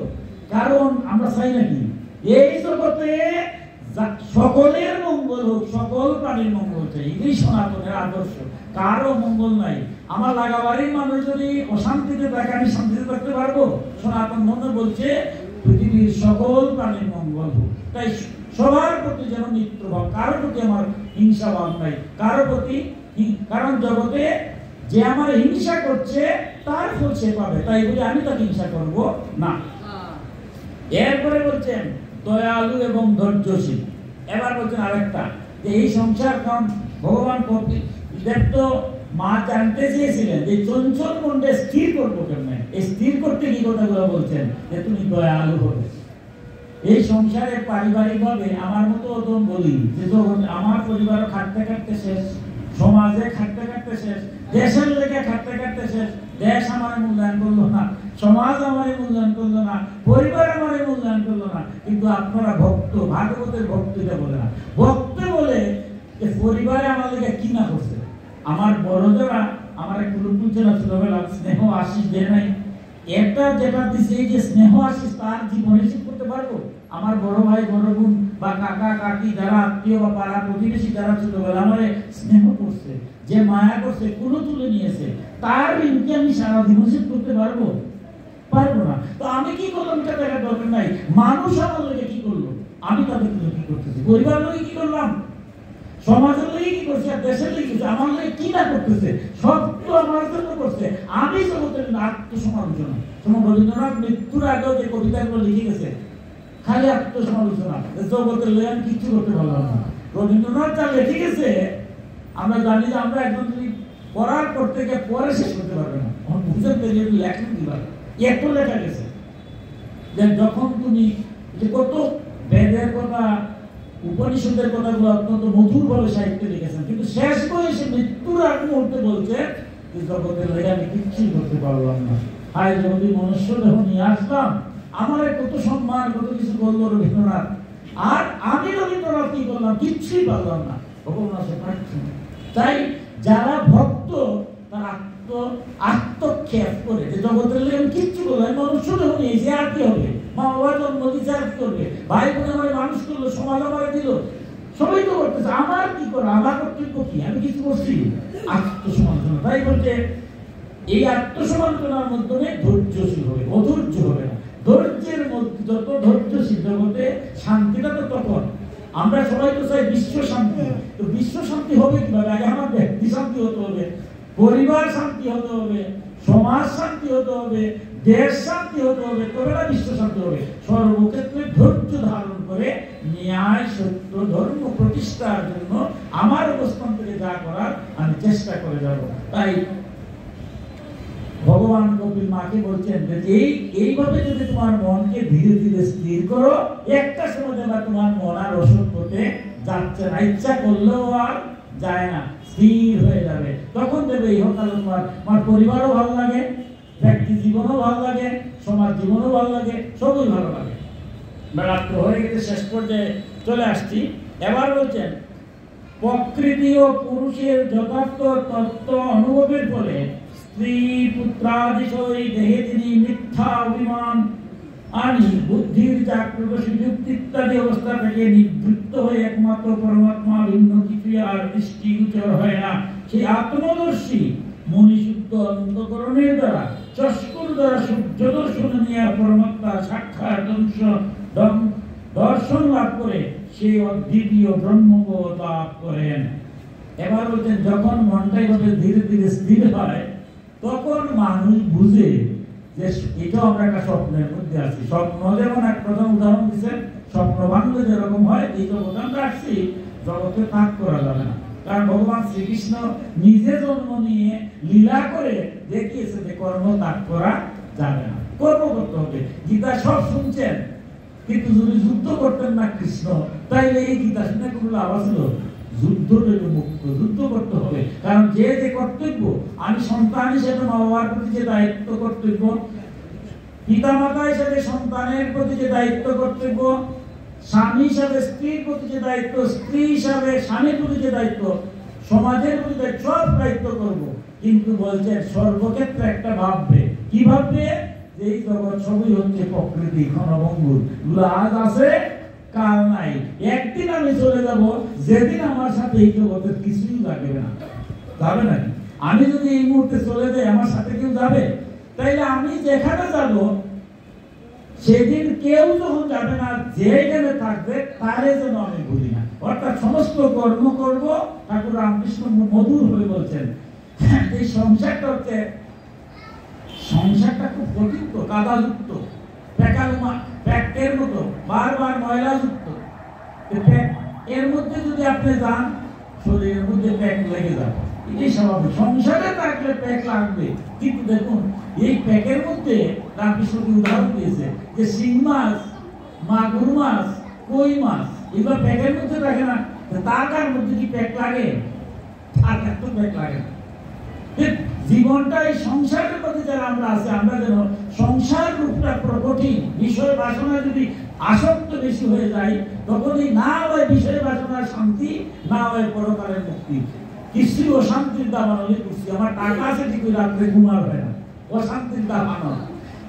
[SPEAKER 1] কারণ আমরা চাই নাকি এই জগতে সকলের মঙ্গল হোক, সকল প্রাণীর মঙ্গল চাই, এটাই সনাতনের আদর্শ। কারো মঙ্গল নাই। আমার লাগা বাড়ির মানুষ যদি অশান্তিতে থাকে, আমি শান্তিতে থাকতে পারবো? সনাতন ধর্ম বলছে পৃথিবীর সকল প্রাণীর মঙ্গল হোক। তাই সবার প্রতি যেন মিত্রভাব, কারোর প্রতি আমার হিংসা ভাব নাই, কারোর প্রতি। কারণ জগতে যে আমার হিংসা করছে তার ফল সে পাবে, তাই বলে আমি তাকে হিংসা করব না। এরপরে বলছেন দয়ালু এবং ধৈর্যশীল। এবার বলছেন আরেকটা, যে এই সংসার, কারণ ভগবান কপিলদেব তো মা জানতে চেয়েছিলেন যে চঞ্চল মনটা স্থির করবো কেমনে। এই স্থির করতে কি কথাগুলো বলছেন যে তুমি দয়ালু হবে। এই সংসারে পারিবারিক ভাবে আমার মতো ওদম বলি যে আমার পরিবার খাটতে খাটতে শেষ, সমাজে খাটতে খাটতে শেষ, দেশের লেগে খাটতে খাটতে শেষ। দেশ আমার মূল্যায়ন করলো না, সমাজ আমার মূল্যায়ন করলো না, পরিবার আমার মূল্যায়ন করলো না। কিন্তু আপনারা ভক্ত, ভাগবতের ভক্তিটা বলে না। ভক্ত বলে যে পরিবারে আমার লেগে কি না করছে। আমার বড় যারা আমার একটু তুলছে না, ছোটবেলা স্নেহ আশিস দেয় নাই, একটা যেটা দিচ্ছে এই যে স্নেহ আশিস তার জীবনে ঠিক করতে পারবো? আমার বড় ভাই বড় বোন বা কাকা কাকি যারা আত্মীয় বা পাড়া প্রতিবেশী যারা ছোটবেলা আমার স্নেহ করছে, যে মায়া করছে, কোনো তুলে নিয়েছে, তার ঋণকে আমি সারা জীবন শোধ করতে পারবো? পারবো না। তো আমি কি করলাম এটা দেখার দরকার নাই। মানুষ আমার লোকে কি করলো, আমি তাদের লোকে কি করতেছি, পরিবার লোকে কি করলাম, সমাজের লোকে কি করছে, আর দেশের লোকে কি করছে, আমার লোকে কি না করতেছে, সব তো আমার জন্য করছে। আমি জগতের আত্মসমালোচনা। তোমার রবীন্দ্রনাথ মৃত্যুর আগেও যে কবিতাগুলো লিখে গেছে খালি আত্মসমালোচনা, জগতের লোক আমি কিচ্ছু করতে পারলাম না। রবীন্দ্রনাথ যা লিখে গেছে আমরা জানি যে আমরা একজন যদি পড়ার করতে গিয়ে পরে শেষ করতে পারবে না। বুঝতে পেরে লেখেন কিভাবে এত লেখা গেছে যে যখন তুমি যে কত বেদের কথা, উপনিষদের কথাগুলো অত্যন্ত মধুর ভাবে সাহিত্যে লিখেছেন, কিন্তু শেষ বয়সে মৃত্যুর আগ মুহূর্তে বলছে যে জগতের লেগে আমি কিচ্ছুই করতে পারলাম না। হায় যদি মনুষ্য দেহ নিয়ে আসলাম আমার কত সম্মান, কত কিছু বললো রবীন্দ্রনাথ, আর আমি রবীন্দ্রনাথ কি করলাম? কিচ্ছুই পারলাম না। ভগবান তাই যারা ভক্ত তারা আত্মক্ষেপ করে যে জগতের লেগে কিচ্ছু করলো, আমি মনুষ্য যখন এসে আর কি হবে, মা বাবা জন্ম দিচ্ছে আর কি করবে, ভাই বোন আমার মানুষ করলো, সমাজ আমার দিল, সবাই তো করতেছে, আমার কি করো, আমার কর্তব্য কি, আমি কিছু করছি? আত্মসমালোচনা। তাই বলতে এই আত্মসমালোচনার মাধ্যমে ধৈর্যশীল হবে, অধৈর্য হবে না। ধৈর্যের মধ্যে যত ধৈর্যশীল জগতে শান্তিটা তো তখন। আমরা সবাই তো চাই বিশ্ব শান্তি, তো বিশ্ব শান্তি হবে কিভাবে? আগে আমার ব্যক্তি শান্তি হতে হবে, পরিবার শান্তি হতে হবে, সমাজ শান্তি হতে হবে, দেশ শান্তি হতে হবে, তবে না বিশ্ব শান্তি হবে। সর্বক্ষেত্রে ধৈর্য ধারণ করে ন্যায় সত্য ধর্ম প্রতিষ্ঠার জন্য আমার অবস্থান থেকে যা করার আমি চেষ্টা করে যাব। তাই ভগবান কপিল মাকে বলছেন যে এইভাবে যদি তোমার মনকে ধীরে ধীরে স্থির করো, একটা সময় দেখবা তোমার মন আর অসুখ করতে যাচ্ছে না, ইচ্ছা করলেও আর যায় না, স্থির হয়ে যাবে। তখন দেবে ইহকালে তোমার পরিবারও ভালো লাগে, ব্যক্তি জীবনও ভালো লাগে, সমাজ জীবনও ভালো লাগে, সবই ভালো লাগে। রাত্র হয়ে গেছে, শেষ পর্যায়ে চলে আসছি। এবার বলছেন প্রকৃতি ও পুরুষের যথার্থ তত্ত্ব অনুভবের ফলে স্ত্রী পুত্রাদি সই দেহে তিনি মিথ্যা অভিমান আনি বুদ্ধির জাগ্রত সুযুক্ত ইত্যাদি অবস্থা থেকে নিবৃত্ত হয়ে একমাত্র পরমাত্মা ভিন্ন কিছুই আর দৃষ্টিগোচর হয় না। সেই আত্মদর্শী মনিশুদ্ধ অন্তঃকরণের দ্বারা চক্ষুর দ্বারা সূর্য দর্শন নিয়ে পরমাত্মা সাক্ষাৎ দর্শন লাভ করে সেই অদ্বিতীয় ব্রহ্মবোধ লাভ করেন। এবার বলছেন যখন মনটা এভাবে ধীরে ধীরে স্থির হয়, তখন মানুষ বুঝে যে এটা আমরা একটা স্বপ্নের মধ্যে আছি। স্বপ্ন যেমন এক প্রথম উদাহরণ দিচ্ছেন, স্বপ্ন ভাঙলে যেরকম হয়, এই জগৎ আমরা আসছি, জগতে তাক করা যাবে না। কারণ ভগবান শ্রীকৃষ্ণ নিজে জন্ম নিয়ে লীলা করে দেখিয়েছে যে কর্ম ত্যাগ করা যাবে না, কর্ম করতে হবে। গীতা সব শুনছেন, কিন্তু যদি যুদ্ধ করতেন না কৃষ্ণ, তাইলে এই গীতা শুনে কোনো লাভ ছিল? যুদ্ধ থেকে মুক্ত, যুদ্ধ করতে হবে। কারণ যে যে কর্তব্য, আমি সন্তান হিসেবে মা বাবার প্রতি যে দায়িত্ব কর্তব্য, পিতা মাতা হিসেবে সন্তানের প্রতি যে দায়িত্ব কর্তব্য, স্বামী হিসাবে স্ত্রীর প্রতি যে দায়িত্ব, স্ত্রী হিসাবে স্বামীর প্রতি যে দায়িত্ব, সমাজের প্রতি সব দায়িত্ব করব। কিন্তু বলছেন সর্বক্ষেত্রে একটা ভাববে, কি ভাববে? যে এই জগৎ সবই হচ্ছে প্রকৃতি, ক্ষণভঙ্গুর, এগুলো আজ আছে কাল নাই, একদিন আমি চলে যাব, যেদিন আমার সাথে এই জগতের কিছুই লাগবে না। যাবে নাকি? আমি যদি এই মুহূর্তে চলে যাই, আমার সাথে কেউ যাবে? তাইলে আমি যেখানে যাব সেদিন কেউ যখন যাবে না, যেখানে থাকবে তারে যেন আমি ভুলি না। অর্থাৎ সমস্ত কর্ম করব। ঠাকুর রামকৃষ্ণ মধুর হয়ে বলছেন এই সংসারটা হচ্ছে, সংসারটা খুব কঠিন, তো কাদাযুক্ত, প্যাকের মতো বারবার ময়লাযুক্ত। এর মধ্যে যদি আপনি যান, শরীরের মধ্যে প্যাক লেগে যাবে, এটাই স্বাভাবিক। সংসারে থাকলে প্যাক লাগবে। কিন্তু দেখুন এই প্যাকের মধ্যে রামকৃষ্ণ উদাহরণ দিয়েছে যে শিং মাছ, মাগুর মাছ, কই মাছ, এগুলো প্যাকের মধ্যে রাখে না, তার মধ্যে কি প্যাক লাগে? আর একটু প্যাক লাগে না। জীবনটা এই সংসারের প্রতি যারা আমরা আছি, আমরা যেন সংসার রূপটা কঠিন, বিষয় বাসনা যদি আসক্ত বেশি হয়ে যায়, তখনই না হয় বিষয় বাসনার শান্তি, না হয় পরকালের মুক্তি। কিছু অশান্তির দাবানলে করছি, আমার টাকা আছে ঠিক রাত্রে ঘুমার হয় না, অশান্তির দাবানল।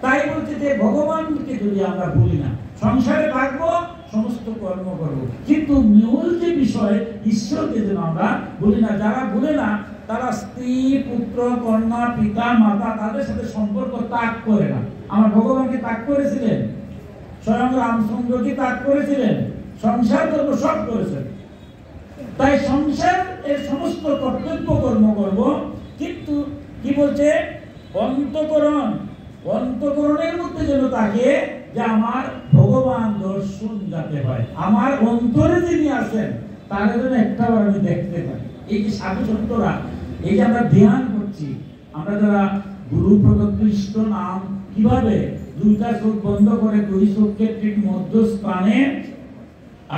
[SPEAKER 1] তাই বলছে যে ভগবানকে যদি আমরা ভুলি না, সংসারে থাকবো, সমস্ত কর্ম করবো, কিন্তু মূল যে বিষয় ঈশ্বরকে যেন আমরা ভুলি না। যারা ভুলে না, তারা স্ত্রী পুত্র কন্যা পিতা মাতা তাদের সাথে সম্পর্ক ত্যাগ করে না। আমার ভগবানকে ত্যাগ করেছিলেন, স্বয়ং রামচন্দ্রকে ত্যাগ করেছিলেন, সংসার ধর্ম সব করেছেন। তাই সংসার এর সমস্ত কর্তব্য কর্ম করব, কিন্তু কি বলছে? অন্তঃকরণের মধ্যে যেন থাকে যে আমার ভগবান দর্শন যাতে হয়, আমার অন্তরে যিনি আছেন তারা যেন একটাবার আমি দেখতে পাই। এই যে সাধু সন্তরা, এই যে আমরা ধ্যান করছি, আমরা যারা গুরু প্রদত্ত ইষ্ট নাম, কিভাবে দুইটা চোখ বন্ধ করে দুই চোখের ঠিক মধ্যস্থানে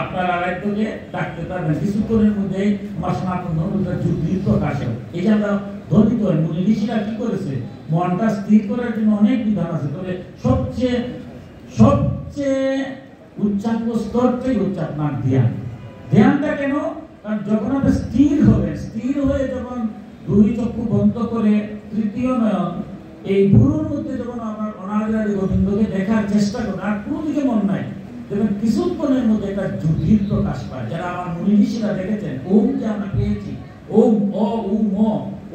[SPEAKER 1] আপনার আরেকটাকে ডাকতে পারবেন, কিছুক্ষণের মধ্যে সনাতন ধর্মের যুক্তির প্রকাশ হবে। এই যে আমরা ধ্বনিত হয়, মুনি ঋষিরা কি করেছে? মনটা স্থির করার জন্য অনেক বিধান আছে, তবে পঞ্চাঙ্গ স্তরটাই হচ্ছে আপনার ধ্যান। ধ্যানটা কেন? কারণ যখন আপনি স্থির হবেন, স্থির হয়ে যখন দুই চক্ষু বন্ধ করে তৃতীয় নয়ন এই গুরুর মধ্যে যখন আপনার অনাদি গোবিন্দকে দেখার চেষ্টা করেন, আর কোনো দিকে মন নাই, দেখবেন কিছুক্ষণের মধ্যে একটা জ্যোতির প্রকাশ পায়। যারা আমার মুনি ঋষিরা দেখেছেন, ওম যে আমরা পেয়েছি, ওম অ উম ম,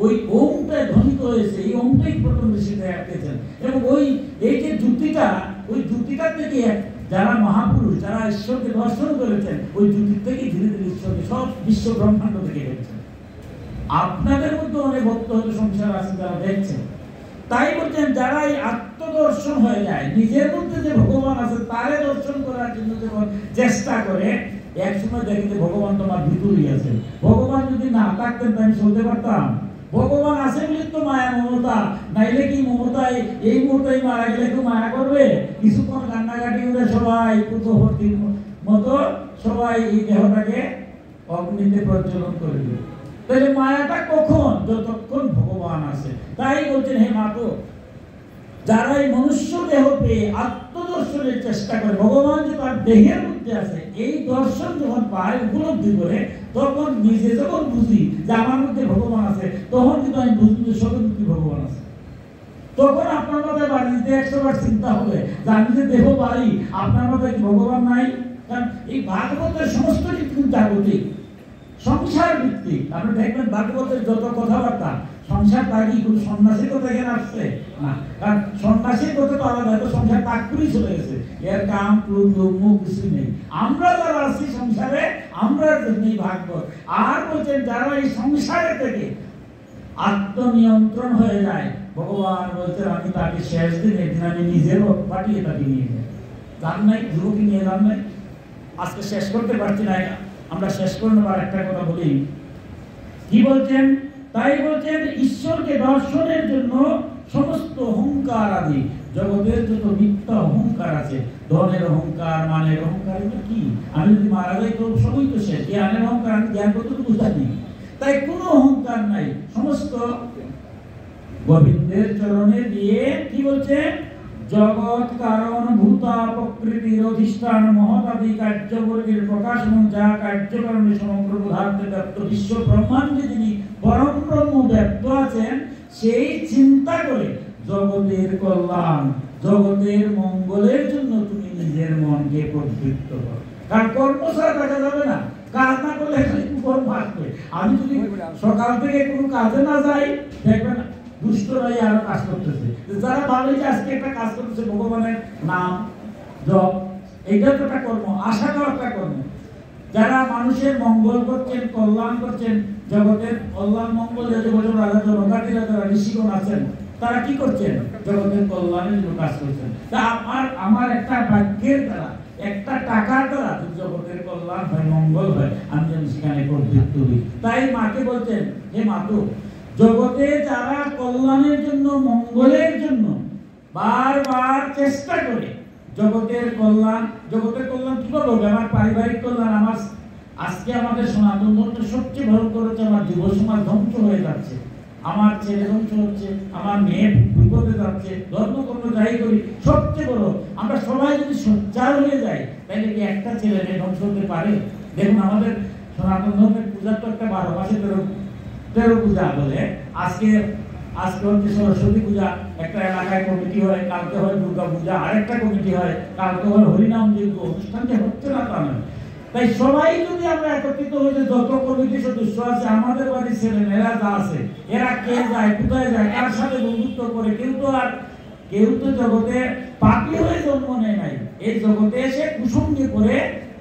[SPEAKER 1] ওই ওমটা ধ্বনিত হয়েছে, এই ওমটাই প্রথম ঋষিরা দেখেছেন। এবং এই যে জ্যোতিটা, ওই জ্যোতিটার থেকে যারা মহাপুরুষ, যারা ঈশ্বরকে দর্শন করেছেন, ওই জ্যোতির থেকে ধীরে ধীরে ঈশ্বরকে সব বিশ্ব ব্রহ্মাণ্ড থেকে দেখছেন। আপনাদের মধ্যে অনেক ভক্ত হয়তো সংসার আছে যারা দেখছেন, তাই বলছেন যারা এই আত্মদর্শন হয়ে যায়, নিজের মধ্যে যে ভগবান আছে তারে দর্শন করার জন্য যখন চেষ্টা করে, এক সময় দেখি যে ভগবান তোমার ভিতরেই আছে। ভগবান যদি না থাকতেন তো আমি চলতে পারতাম? ভগবান আছে বলে তো মায়া মমতা, নাইলে কি মমতা এই মুহূর্তেই মারা গেলে কেউ মায়া করবে? কিছুক্ষণ কান্নাকাটি করে সবাই পূর্ববর্তীর মতো সবাই এই দেহটাকে অগ্নিতে প্রজ্বলন করে দেবে। তাহলে মায়াটা কখন? যতক্ষণ ভগবান আছে। তাই বলছেন হে মাতো, যারা এই মনুষ্য দেহ পেয়ে আত্মদর্শনের চেষ্টা করে, ভগবান যে তার দেহের মধ্যে আছে এই দর্শন যখন পায়, উপলব্ধি করে, তখন নিজে যখন বুঝি যে আমার মধ্যে ভগবান আছে, তখন কিন্তু আমি বুঝি যে সত্যি ভগবান আছে। তখন আপনার মাথায় বাড়িতে 100বার চিন্তা হবে যে আমি যে দেহ পাই, আপনার মাথায় কি ভগবান নাই? কারণ এই ভাগবতের সমস্ত কিছু জাগতিক, সংসার ভিত্তিক। আপনি দেখবেন ভাগবতের যত কথাবার্তা, সংসার তাগি কোনো সন্ন্যাসীর কথা এখানে আসছে না। কারণ সন্ন্যাসীর কথা তো আলাদা, হয়তো সংসার তাগ করেই চলে গেছে, এর কাম ক্রোধ লোভ কিছু নেই। আমরা যারা আছি সংসারে, আমরা জন্যই ভাগবত। আর বলছেন যারা এই সংসারে থেকে আত্মনিয়ন্ত্রণ হয়ে যায়, ভগবান বলছেন আমি তাকে শেষ দিনে দিন আমি নিজের পাঠিয়ে তাকে নিয়ে যাই। জান নাই যুবকী নিয়ে যান নাই, আজকে শেষ করতে পারছি না। আমরা শেষ করে নেবার একটা কথা বলি, কি বলছেন? তাই বলছেন ঈশ্বরকে দর্শনের জন্য সমস্ত অহংকার আদি জগতের যত মিথ্যা অহংকার আছে, ধনের অহংকার, মানের অহংকার, এটা কি? আমি যদি মারা যাই তো সবই তো শেষ। জ্ঞানের অহংকার, আমি জ্ঞান কতটুকু জানি, তাই কোনো অহংকার নাই। সমস্ত গোবিন্দের চরণে দিয়ে কি বলছে? জগৎ কারণ ভূতা প্রকৃতির অধিষ্ঠান মহতাদি কার্যবর্গের প্রকাশ এবং যা কার্যকারণে সমগ্র পদার্থে ব্যাপ্ত বিশ্ব ব্রহ্মাণ্ডে যিনি পরম ব্রহ্ম ব্যক্ত আছেন, সেই চিন্তা করে জগতের কল্যাণ, জগতের মঙ্গলের জন্য তুমি নিজের মনকে প্রবৃত্ত করো। কারণ কর্ম ছাড়া দেখা যাবে না, কাজ না করলে কর্ম আসবে। আমি যদি সকাল থেকে কোনো কাজে না যাই, দেখবেন দুষ্টরাই আরো কাজ করতেছে। যারা ভাবে যে আজকে একটা কাজ করতেছে, ভগবানের নাম জপ, এইটা তো একটা কর্ম, আশাটাও একটা কর্ম। যারা মানুষের মঙ্গল করছেন, কল্যাণ করছেন, জগতের কল্যাণ মঙ্গল যে বছর রাজা জনকারীরা যারা ঋষিগণ আছেন, তারা কি করছেন? জগতের কল্যাণের জন্য কাজ করছেন। তা আমার একটা ভাগ্যের দ্বারা, একটা টাকার দ্বারা জগতের কল্যাণ হয়, মঙ্গল হয়, আমি যেন সেখানে প্রবৃত্ত হই। তাই মাকে বলছেন হে মাতো, জগতে যারা কল্যাণের জন্য, মঙ্গলের জন্য বারবার চেষ্টা করে, জগতের কল্যাণ কিভাবে হবে? আমার পারিবারিক কল্যাণ, আমার আজকে আমাদের সনাতন ধর্মের সবচেয়ে ভয়ঙ্কর হচ্ছে আমার যুব সমাজ ধ্বংস হয়ে যাচ্ছে, আমার ছেলে ধ্বংস হচ্ছে, আমার মেয়ে বিপদে যাচ্ছে, ধর্মকর্ম যাই করি, সবচেয়ে বড় আমরা সবাই যদি সোচ্চার হয়ে যাই, তাহলে কি একটা ছেলে মেয়ে ধ্বংস হতে পারে? দেখুন আমাদের সনাতন ধর্মের পূজা তো একটা 12 মাসে 13 পূজা বলে। আজকে হচ্ছে সরস্বতী পূজা, একটা এলাকায় কমিটি হয়, কালকে হয় দুর্গা পূজা, আরেকটা কমিটি হয়, কালকে হয় হরিনাম যজ্ঞ। অনুষ্ঠান যে হচ্ছে না তা নয়। তাই সবাই যদি আমরা একত্রিত হয়ে, যত কমিটির সদস্য আছে, আমাদের বাড়ির ছেলে মেয়েরা যা আছে, এরা কে যায়, কোথায় যায়, কার সাথে বন্ধুত্ব করে, কেউ তো জগতে পাপী হয়ে জন্ম নেয় নাই, এই জগতে এসে কুসঙ্গে করে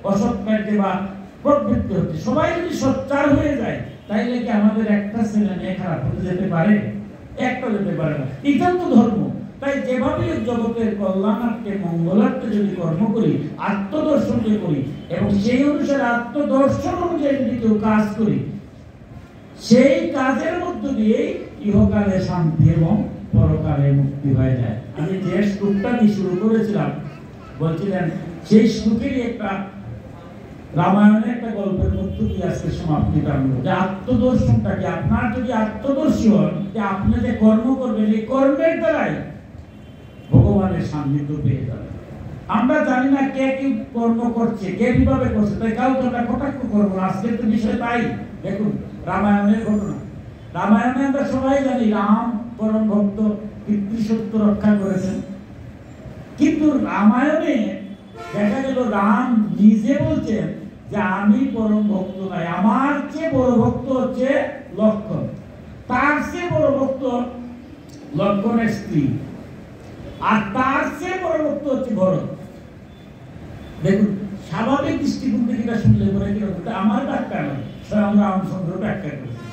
[SPEAKER 1] অসৎ কার্যে বা প্রবৃত্তি হচ্ছে। সবাই যদি সোচ্চার হয়ে যায়, তাইলে কি আমাদের একটা ছেলে মেয়ে খারাপ হতে যেতে পারে? একটা যেতে পারে না। এটা তো ধর্ম। তাই যেভাবে জগতের কল্যাণার্থে, মঙ্গলার্থে যদি কর্ম করি, আত্মদর্শন যে করি, এবং সেই অনুসারে আত্মদর্শন অনুযায়ী যদি কেউ কাজ করি, সেই কাজের মধ্য দিয়ে ইহকালে শান্তি এবং পরকালে মুক্তি হয়ে যায়। আমি যে শ্লোকটা দিয়ে শুরু করেছিলাম, বলছিলেন সেই শ্লোকেরই একটা রামায়ণের একটা গল্পের মধ্য দিয়ে আজকে সমাপ্তি টানবো, যে আত্মদর্শনটাকে, আপনার যদি আত্মদর্শী হন, যে আপনি যে কর্ম করবেন, এই কর্মের দ্বারাই ভগবানের সান্নিধ্য পেয়ে যাবেন। আমরা জানি না কে কি কর্ম করছে, কে কিভাবে করছে, তাই কাউকে আমরা কটাক্ষ করবো না। আজকের তো বিষয় তাই। দেখুন রামায়ণের ঘটনা, রামায়ণে আমরা সবাই জানি রাম পরম ভক্ত, পিতৃসত্য রক্ষা করেছেন। কিন্তু রামায়ণে দেখা গেল রাম নিজে বলছেন যে আমি পরম ভক্ত নাই, আমার চেয়ে বড় ভক্ত হচ্ছে লক্ষ্মণ, তার চেয়ে বড় ভক্ত লক্ষ্মণের স্ত্রী, আর তার চেয়ে বড় ভক্ত হচ্ছে ভরত। দেখুন স্বাভাবিক দৃষ্টিকোণ থেকে এটা শুনলে পরে কি হবে, আমার ব্যাখ্যা নয়, স্বয়ং রামচন্দ্র ব্যাখ্যা করেছেন।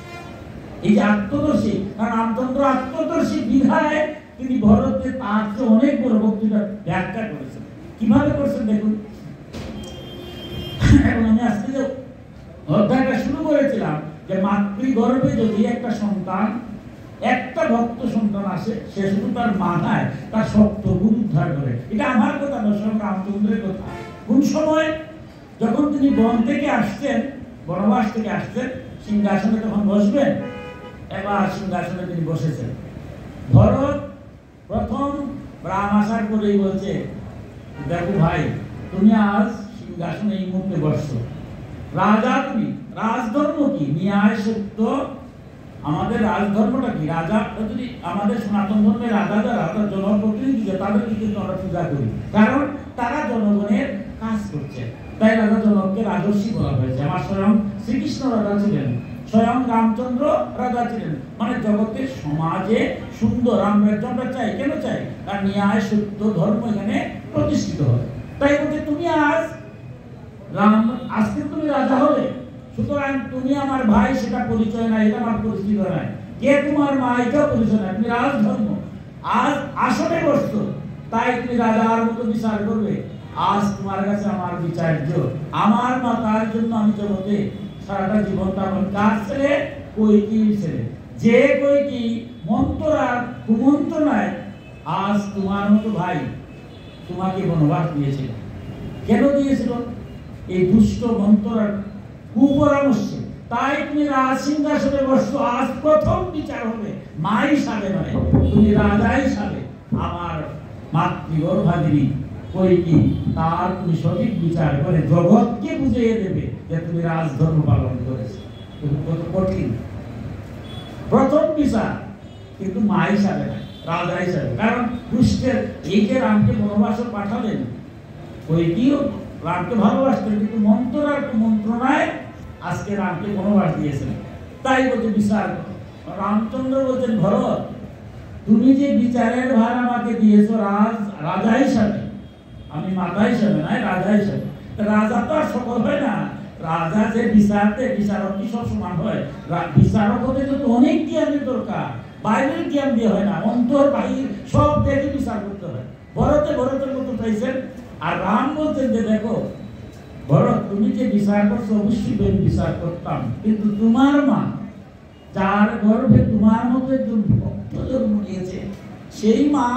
[SPEAKER 1] এই যে আত্মদর্শী, কারণ রামচন্দ্র আত্মদর্শী বিধায় তিনি ভরতকে তার চেয়ে অনেক বড় ভক্তিটা ব্যাখ্যা করেছেন। কিভাবে করেছেন দেখুন। এবং আমি আজকে যে অধ্যায়টা শুরু করেছিলাম যে মাতৃগর্ভে যদি একটা সন্তান, একটা ভক্ত সন্তান আসে, সে শুধু তার মাথায় তার সপ্তগুণ উদ্ধার করে। এটা আমার কথা নয়, স্বয়ং রামচন্দ্রের কথা। কোন সময় যখন তিনি বন থেকে আসছেন, বনবাস থেকে আসছেন, সিংহাসনে তখন বসবেন, এবার সিংহাসনে তিনি বসেছেন। ভরত প্রথম রাম আসার করেই বলছে, দেখো ভাই তুমি আজ সিংহাসনে এই মুহূর্তে বসছো, রাজা তুমি, রাজধর্ম কি, ন্যায় সত্য। আমাদের রাজধর্মটা কি? রাজা যদি আমাদের সনাতন ধর্মের রাজা যারা, তার জনপ্রতিনিধি তাদেরকে কিন্তু আমরা পূজা করি, কারণ তারা জনগণের কাজ করছে। তাই রাজা জনককে রাজর্ষি বলা হয়েছে। আমার স্বয়ং শ্রীকৃষ্ণ রাজা ছিলেন, স্বয়ং রামচন্দ্র রাজা ছিলেন। মানে জগতের সমাজে সুন্দর রামরাজ্য আমরা চাই। কেন চাই? কারণ ন্যায় সত্য ধর্ম এখানে প্রতিষ্ঠিত হয়। তাই বলতে তুমি আজ রাম, আজকে তুমি রাজা হলে, সুতরাং তুমি আমার ভাই সেটা পরিচয় নাই, এটা আমার পরিচিত নাই, কে তোমার মা এটাও পরিচয় নাই, তুমি রাজধর্ম। আজ আসনে বসছো, তাই তুমি রাজার মতো বিচার করবে। আজ তোমার কাছে আমার বিচার্য, আমার মাতার জন্য আমি জগতে সারাটা জীবনটা আমার কাজ ছেড়ে কৈকেয়ীর ছেলে, যে কৈকেয়ী মন্ত্রার কুমন্ত্রণায় আজ তোমার মতো ভাই তোমাকে বনবাস দিয়েছিল। কেন দিয়েছিল? এই দুষ্ট মন্ত্রার কুপরামর্শে। তাই তুমি রাজ সিংহাসনে বসছো, আজ প্রথম বিচার হবে মা হিসাবে নয়, তুমি রাজা হিসাবে। আমার মাতৃগর্ভাদিনী কৈকেয়ী, তার তুমি সঠিক বিচার করে জগৎকে বুঝিয়ে দেবে যে তুমি রাজধর্ম পালন করেছো। কত কঠিন প্রথম বিচার, কিন্তু মা হিসাবে না, রাজা হিসাবে। কারণ দুষ্টের এই যে রামকে বনবাসে পাঠালেন, কৈকেয়ীও রামকে ভালোবাসতেন, কিন্তু মন্ত্র আর কুমন্ত্রণায় আজকে রামকে বনবাস দিয়েছেন। তাই বলতে বিচার। রামচন্দ্র বলছেন, ভরত তুমি যে বিচারের ভার আমাকে দিয়েছো রাজা হিসাবে, আমি মাতা হিসাবে নয়, রাজা হিসাবে। রাজা তো আর সকল হয় না, রাজা যে বিচার দেয়, বিচারক কি সব সমান হয়? বিচারক হতে তো অনেক জ্ঞানের দরকার, বাইরের জ্ঞান দিয়ে হয় না, অন্তর বাহির সব দেখে বিচার করতে হয়। ভরতের মতো পাইছেন। আর রাম বলছেন যে দেখো ভরত তুমি যে বিচার করছো, অবশ্যই আমি বিচার করতাম, কিন্তু তোমার মা যার গর্ভে তোমার মতো একজন ভক্ত জন্ম নিয়েছে, সেই মা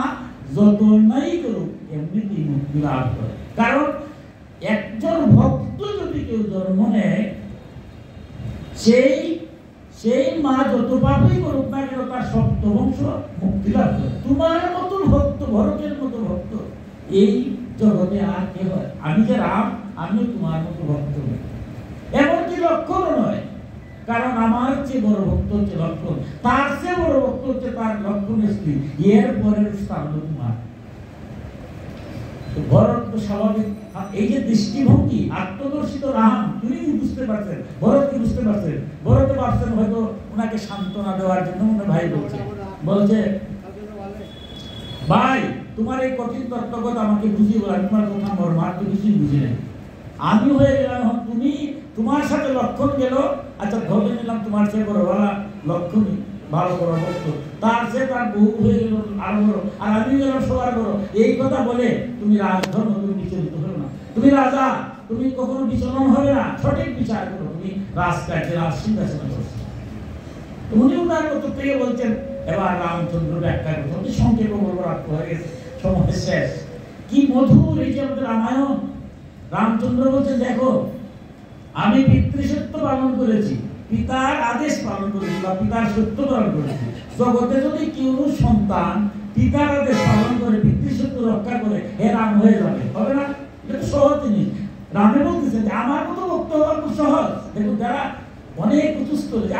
[SPEAKER 1] যত অন্যায় করুক এমনিতেই মুক্তি লাভ করে। কারণ একজন ভক্ত যদি কেউ জন্ম নেয়, সেই মা যত পাপই করুক না কেন তার সপ্ত বংশ মুক্তি লাভ করে। তোমার মতো ভক্ত, ভরতের মতো ভক্ত এই জগতে আর কে হয়? আমি যে রাম, আমিও তোমার মতো ভক্ত নই, এমনকি লক্ষণও নয়। কারণ আমার চেয়ে বড় ভক্ত হচ্ছে লক্ষণ, তার চেয়ে বড় ভক্ত হচ্ছে তার লক্ষণের স্ত্রী, এর পরের স্থান তোমার। ভরত তো স্বাভাবিক, এই যে দৃষ্টিভঙ্গি, আত্মদর্শিত রাম তিনি কি বুঝতে পারছেন, ভরত কি বুঝতে পারছেন? ভরতে পারছেন হয়তো ওনাকে সান্ত্বনা দেওয়ার জন্য মনে ভাই বলছে ভাই তোমার এই কঠিন তত্ত্বগত আমাকে বুঝিয়ে বলা, তোমার কথা মর্ম আর তো কিছুই বুঝি নাই। আমি হয়ে গেলাম, তুমি তোমার সাথে লক্ষণ গেল, আচ্ছা ধরে নিলাম তোমার চেয়ে বড় বলা লক্ষণই ভালো বড় ভক্ত, তার চেয়ে তার বহু হয়ে গেল আরো বড়, আর আমি গেলাম সবার বড়। এই কথা বলে তুমি রাজধর্ম, তুমি বিচলিত হলো না, তুমি রাজা, তুমি কখনো বিচলন হবে না, সঠিক বিচার করো, তুমি রাজকার্যে রাজ সিংহাসনে বসো। উনি উনার মতো থেকে বলছেন। এবার রামচন্দ্র ব্যাখ্যা করতে অতি সংক্ষেপে বলবো, রাত হয়ে গেছে, সময় শেষ। কি মধুর এই যে আমাদের রামায়ণ। রামচন্দ্র বলছেন দেখো আমি পিতৃসত্য পালন করেছি, পিতার আদেশ পালন করেছি, বা পিতার সত্য পালন করেছি। জগতে যদি কেউ সন্তান পিতার আদেশ পালন করে পিতৃসত্য রক্ষা করে এ রাম হয়ে যাবে, হবে না? এটা সহজ জিনিস। রামে বলতেছে যে আমার মতো ভক্ত হওয়া খুব সহজ। দেখুন যারা অনেক উচ্চস্থ যে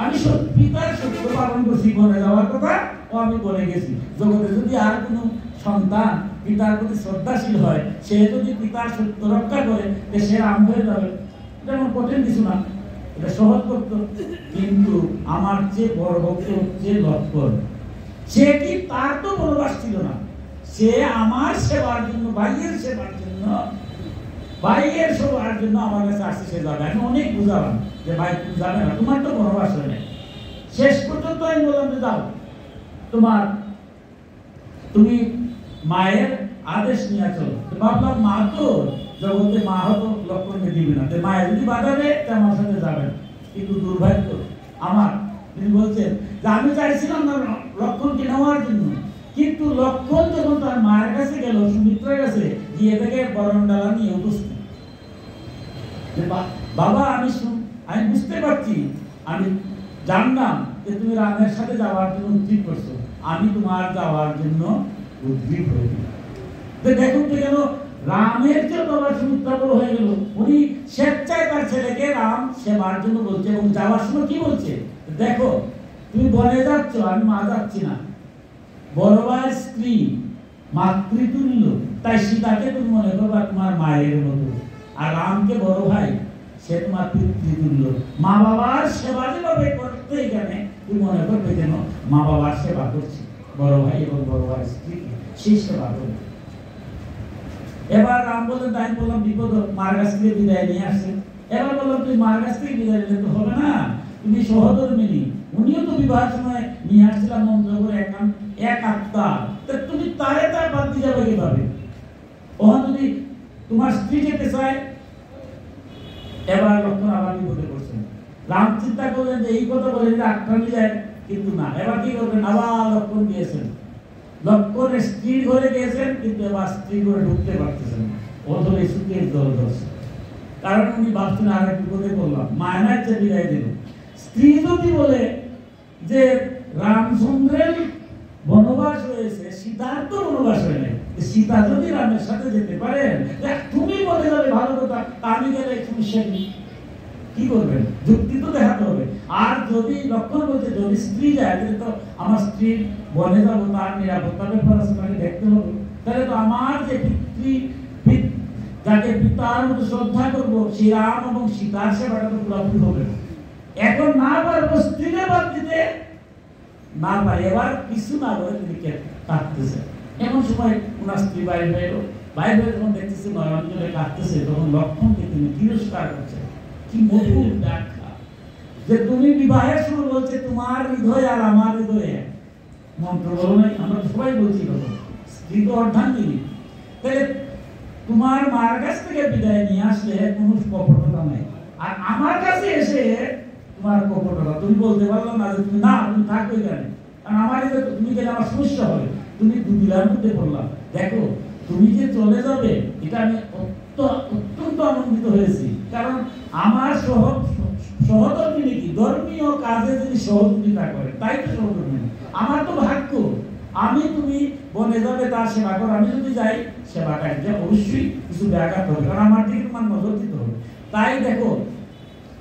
[SPEAKER 1] আমি পিতার সত্য পালন করছি, বনে যাওয়ার কথা ও আমি বলে গেছি। জগতে যদি আর কোনো সন্তান পিতার প্রতি শ্রদ্ধাশীল হয়, সে যদি পিতার সত্য রক্ষা করে সে রাম হয়ে যাবে। এটা আমার কঠিন কিছু না, এটা সহজ করতো। কিন্তু আমার চেয়ে বড় ভক্ত হচ্ছে লক্ষ্মণ। সে কি, তার তো বনবাস ছিল না, সে আমার সেবার জন্য, ভাইয়ের সেবার জন্য, ভাইয়ের সেবার জন্য আমার কাছে আসছে। সে যাবে। আমি অনেক বুঝালাম যে ভাই তুমি যাবে না, তোমার তো বনবাস হয় নাই। শেষ পর্যন্ত আমি বললাম যে যাও, তুমি মায়ের আদেশ নিয়ে চলো। ভাবলাম মা তো জগতে, মা হতো লক্ষ্মণকে দিবে না, মায়ের যদি বাধা দেয় আমার সাথে যাবেন। কিন্তু দুর্ভাগ্য আমার, তিনি বলছেন যে আমি চাইছিলাম না লক্ষ্মণকে নেওয়ার জন্য, কিন্তু লক্ষ্মণ যখন তার মায়ের কাছে গেল, সুমিত্রার কাছে গিয়ে থেকে বরণডালা নিয়ে উপস্থিত। বাবা আমি বুঝতে পারছি, আমি জানলাম যে তুমি রামের সাথে যাওয়ার জন্য উদ্যোগ করছো, আমি তোমার যাওয়ার জন্য উদ্যোগ হয়ে গেলাম। দেখুন তো কেন রামের যে বাবা সুমিত্রা বড় হয়ে গেল, উনি স্বেচ্ছায় তার ছেলেকে রাম সেবার জন্য বলছে। এবং যাওয়ার সময় কি বলছে, দেখো তুমি বনে যাচ্ছ, আমি মা যাচ্ছি না, বড় ভাইয়ের স্ত্রী মাতৃতুল্য, তাই সীতাকে তুমি মনে করবা তোমার মায়ের মতো, আর রামকে বড় ভাই সে তোমার পিতৃতুল্য। মা বাবার সেবা যেভাবে করতে এখানে তুমি মনে করবে যেন মা বাবার সেবা করছি, বড় ভাই এবং বড় ভাইয়ের স্ত্রীকে সেই সেবা করবে। এবার রাম বললেন, তাই বললাম বিপদ, মার কাছ থেকে বিদায় নিয়ে আসছে। এবার বললাম তুমি মার কাছ থেকে বিদায় নিলে তো হবে না, তুমি সহধর্মিনী, উনিও তো বিবাহের সময় নিয়ে আসছিলাম মন্ত্র করে এক আত্মা, তুমি তারে তার বাদ দিয়ে যাবে কিভাবে? ওখানে যদি তোমার স্ত্রী যেতে চায়। এবার লক্ষ্মণ আবার বিপদে পড়ছেন। রাম চিন্তা করলেন যে এই কথা বলে আটকানো যায়, কিন্তু না। এবার কি করবেন, আবার লক্ষ্মণ দিয়েছেন, লক্ষ্মণের স্ত্রীর ঘরে গিয়েছেন, কিন্তু এবার স্ত্রী ঘরে ঢুকতে পারতেছেন, ও ধরে সুখের জল ধরছে। কারণ উনি ভাবছেন আর এক বিপদে পড়লাম, মায়ের চেয়ে বিদায় দিল। স্ত্রী যদি বলে যে রামচন্দ্রের বনবাস হয়েছে, সীতার তো বনবাস হয় নাই, সীতা যদি রামের সাথে যেতে পারেন, তুমি বলে যাবে ভালো কথা, আমি গেলে সমস্যা কি করবেন? যুক্তি তো দেখাতে হবে। আর যদি লক্ষ্মণ বলছে যদি স্ত্রী যায়, তাহলে তো আমার স্ত্রী বনে যাবো, তার নিরাপত্তার ব্যাপার আছে, তাকে দেখতে হবে। তাহলে তো আমার যে যাকে পিতার মতো শ্রদ্ধা করবো, সেই রাম এবং সীতার সেবাটা তো পুরোপুরি হবে। এখন না পারবো স্ত্রীকে বাদ দিতে, না পারে। এবার কিছু না করে তিনি কাঁদতেছে। এমন সময় ওনার স্ত্রী বাইরে এলো, বাইরে যখন দেখতেছে নয়নজলে কাঁদতেছে, তখন লক্ষ্মণকে তিনি তিরস্কার করছেন। কি মধুর ব্যাখ্যা, যে তুমি বিবাহের সময় বলছে তোমার হৃদয় আর আমার হৃদয়ে মন্ত্র বলো নাই, আমরা সবাই বলছি তখন স্ত্রী তো অর্ধাঙ্গিনী। তাহলে তোমার মার কাছ থেকে বিদায় নিয়ে আসলে কোনো কপটতা নাই, আর আমার কাছে এসে তোমার কপটতা, তুমি বলতে পারলো না যে তুমি না, তুমি থাকবে কেন, কারণ আমার তুমি গেলে আমার সমস্যা হবে। তুমি দুদিলার মধ্যে বললাম, দেখো তুমি যে চলে যাবে, এটা আমি অত্যন্ত আনন্দিত হয়েছি। কারণ আমার সহধর্মিনী কি ধর্মীয় কাজে যদি সহযোগিতা করে, তাই তো সহধর্মিনী। আমার তো ভাগ্য, আমি তুমি বনে যাবে তার সেবা করো, আমি যদি যাই সেবা কার্যে অবশ্যই কিছু ব্যাঘাত হবে, কারণ আমার দিকে তোমার নজর দিতে হবে। তাই দেখো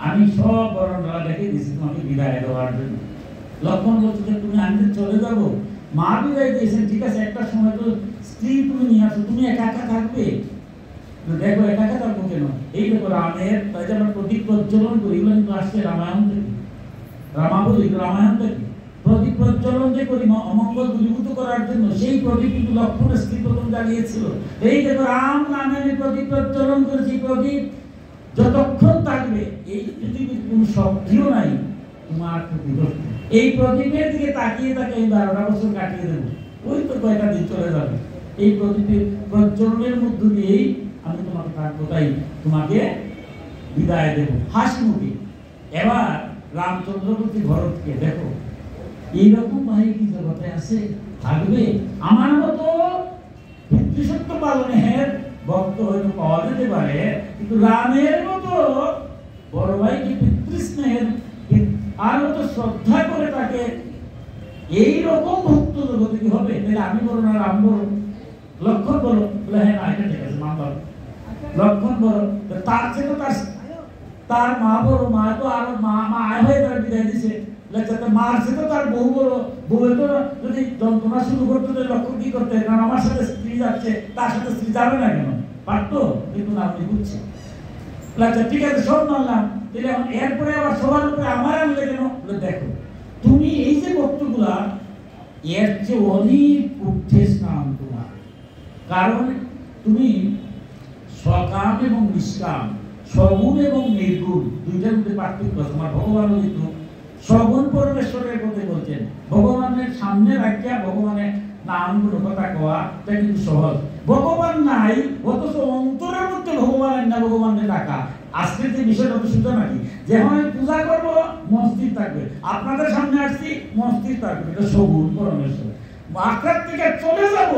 [SPEAKER 1] আমি সব বরণডালা দেখে দিয়েছি তোমাকে বিদায় দেওয়ার জন্য। লক্ষ্মণ বলছে যে তুমি আনতে চলে যাবো, মা বিদায় দিয়েছেন, ঠিক আছে, একটা সময় তো স্ত্রী তুমি নিয়ে আসো, তুমি একা একা থাকবে, দেখো একা একা থাকবো কেন? এই দেখো রামের, তাই যে আমরা প্রদীপ প্রজ্বলন করি, এগুলো কিন্তু আসছে রামায়ণ থেকে, রামাবলী রামায়ণ থেকে। প্রদীপ প্রজ্বলন যে করি অমঙ্গল দূরীভূত করার জন্য, সেই প্রদীপ কিন্তু লক্ষ্মণের স্ত্রী প্রথম জ্বালিয়েছিল। এই দেখো রাম নামে আমি প্রদীপ প্রজ্বলন করেছি, প্রদীপ যতক্ষণ থাকবে এই পৃথিবীর কোন শক্তিও নাই তোমার প্রতি। এই প্রদীপের দিকে তাকিয়ে তাকে এই 12টা বছর কাটিয়ে দেবো, ওই তো কয়টা দিন চলে যাবে। এই প্রদীপের প্রজ্বলনের মধ্য দিয়েই আমি তোমাকে থাকবো, তাই তোমাকে বিদায় দেবো হাসি মুখে। এবার রামচন্দ্র প্রতি ভরতকে, দেখো এইরকম ভাই কি জগতে আছে, থাকবে আমার মতো পিতৃসত্য পালনের ভক্ত হয়তো পাওয়া যেতে পারে, কিন্তু রামের মতো বড় ভাইকে পিতৃস্নেহের আর মতো শ্রদ্ধা করে তাকে এইরকম ভক্ত জগতে কি হবে? তাহলে আমি বলো না রাম বলো, লক্ষণ বলো, বলে হ্যাঁ না এটা ঠিক আছে মানলাম, লক্ষণ বলো। তার চেয়ে তো তার মা বড়, মা তো আরো মা হয়ে তার বিদায় দিছে, মার সে তো তার বউ বড়, বউ তো যদি যন্ত্রণা শুরু করতো লক্ষ্য কি করতে, কারণ আমার সাথে স্ত্রী যাচ্ছে, তার সাথে স্ত্রী যাবে না কেন? পারতো, কিন্তু না, আপনি বুঝছে। ঠিক আছে সব মানলাম, তাহলে এরপরে আবার সবার উপরে আমার আনলে কেন? দেখো তুমি এই যে বক্তগুলা এর চেয়ে অনেক ঊর্ধ্বে স্নান তোমার, কারণ তুমি সকাম এবং নিষ্কাম, সগুণ এবং নির্গুণ দুইটার মধ্যে পার্থক্য আছে। আমার ভগবান কিন্তু সগুণ পরমেশ্বরের কথা বলছেন, ভগবানের সামনে রাখিয়া ভগবানের নামগুলো কথা কওয়া এটা কিন্তু সহজ। ভগবান নাই অথচ অন্তরের মধ্যে ভগবানের না ভগবানের ডাকা। আজকের যে বিষয়টা তো শুধু নাকি যে হয় পূজা করবো মসজিদ থাকবে, আপনাদের সামনে আসছি মসজিদ থাকবে, এটা সগুণ পরমেশ্বর। আখড়ার থেকে চলে যাব,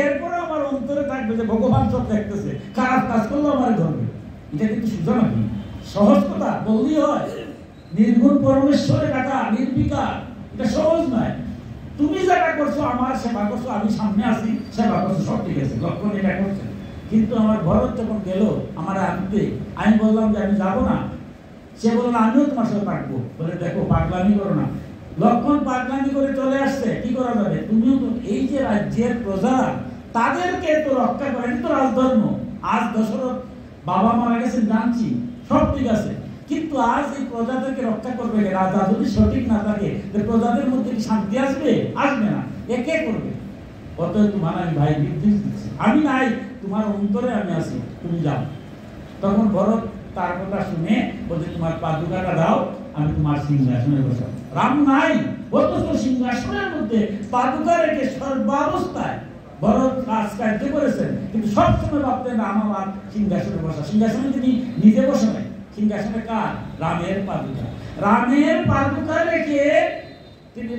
[SPEAKER 1] এরপরে আমার অন্তরে থাকবে যে ভগবান সব দেখতেছে, খারাপ কাজ করলেও আমার ধরবে। এটা কিন্তু শুধু নাকি সহজ কথা বললেই হয়। নির্গুণ পরমেশ্বরে ডাকা, নির্বিকার, এটা সহজ নয়। তুমি যারা করছো আমার সেবা করছো, আমি সামনে আসি সেবা করছো, সব ঠিক আছে, লক্ষণ এটা করছে। কিন্তু আমার ভরত যখন গেল আমার আনতে, আমি বললাম যে আমি যাবো না, সে বলল আমিও তোমার সাথে থাকবো। বলে দেখো পাগলামি করো না, লক্ষণ পাগলামি করে চলে আসছে, কি করা যাবে? তুমিও তো এই যে রাজ্যের প্রজা, তাদেরকে তো রক্ষা করে, তো রাজধর্ম। আজ দশরথ বাবা মারা গেছেন জানছি, সব ঠিক আছে, কিন্তু আজ এই প্রজাদেরকে রক্ষা করবে রাজা যদি সঠিক না থাকে, প্রজাদের মধ্যে কি শান্তি আসবে? আসবে না। কে করবে? অতএব তোমার আমি ভাই নির্দেশ দিচ্ছি, আমি নাই, তোমার অন্তরে আমি আছি, তুমি যাও। তখন ভরত তার কথা শুনে বলছে তোমার পাদুকাটা দাও, আমি তোমার সিংহাসনে বসাবো। রাম নাই, অথচ সিংহাসনের মধ্যে পাদুকা রেখে সর্বাবস্থায় ভরত কাজ কার্য করেছেন, কিন্তু সবসময় ভাবতেন রাম আমার সিংহাসনে বসা। সিংহাসনে তিনি নিজে বসে নাই, সিংহাসনে কার? রামের পাদুকা। রামের পাদুকা রেখে তিনি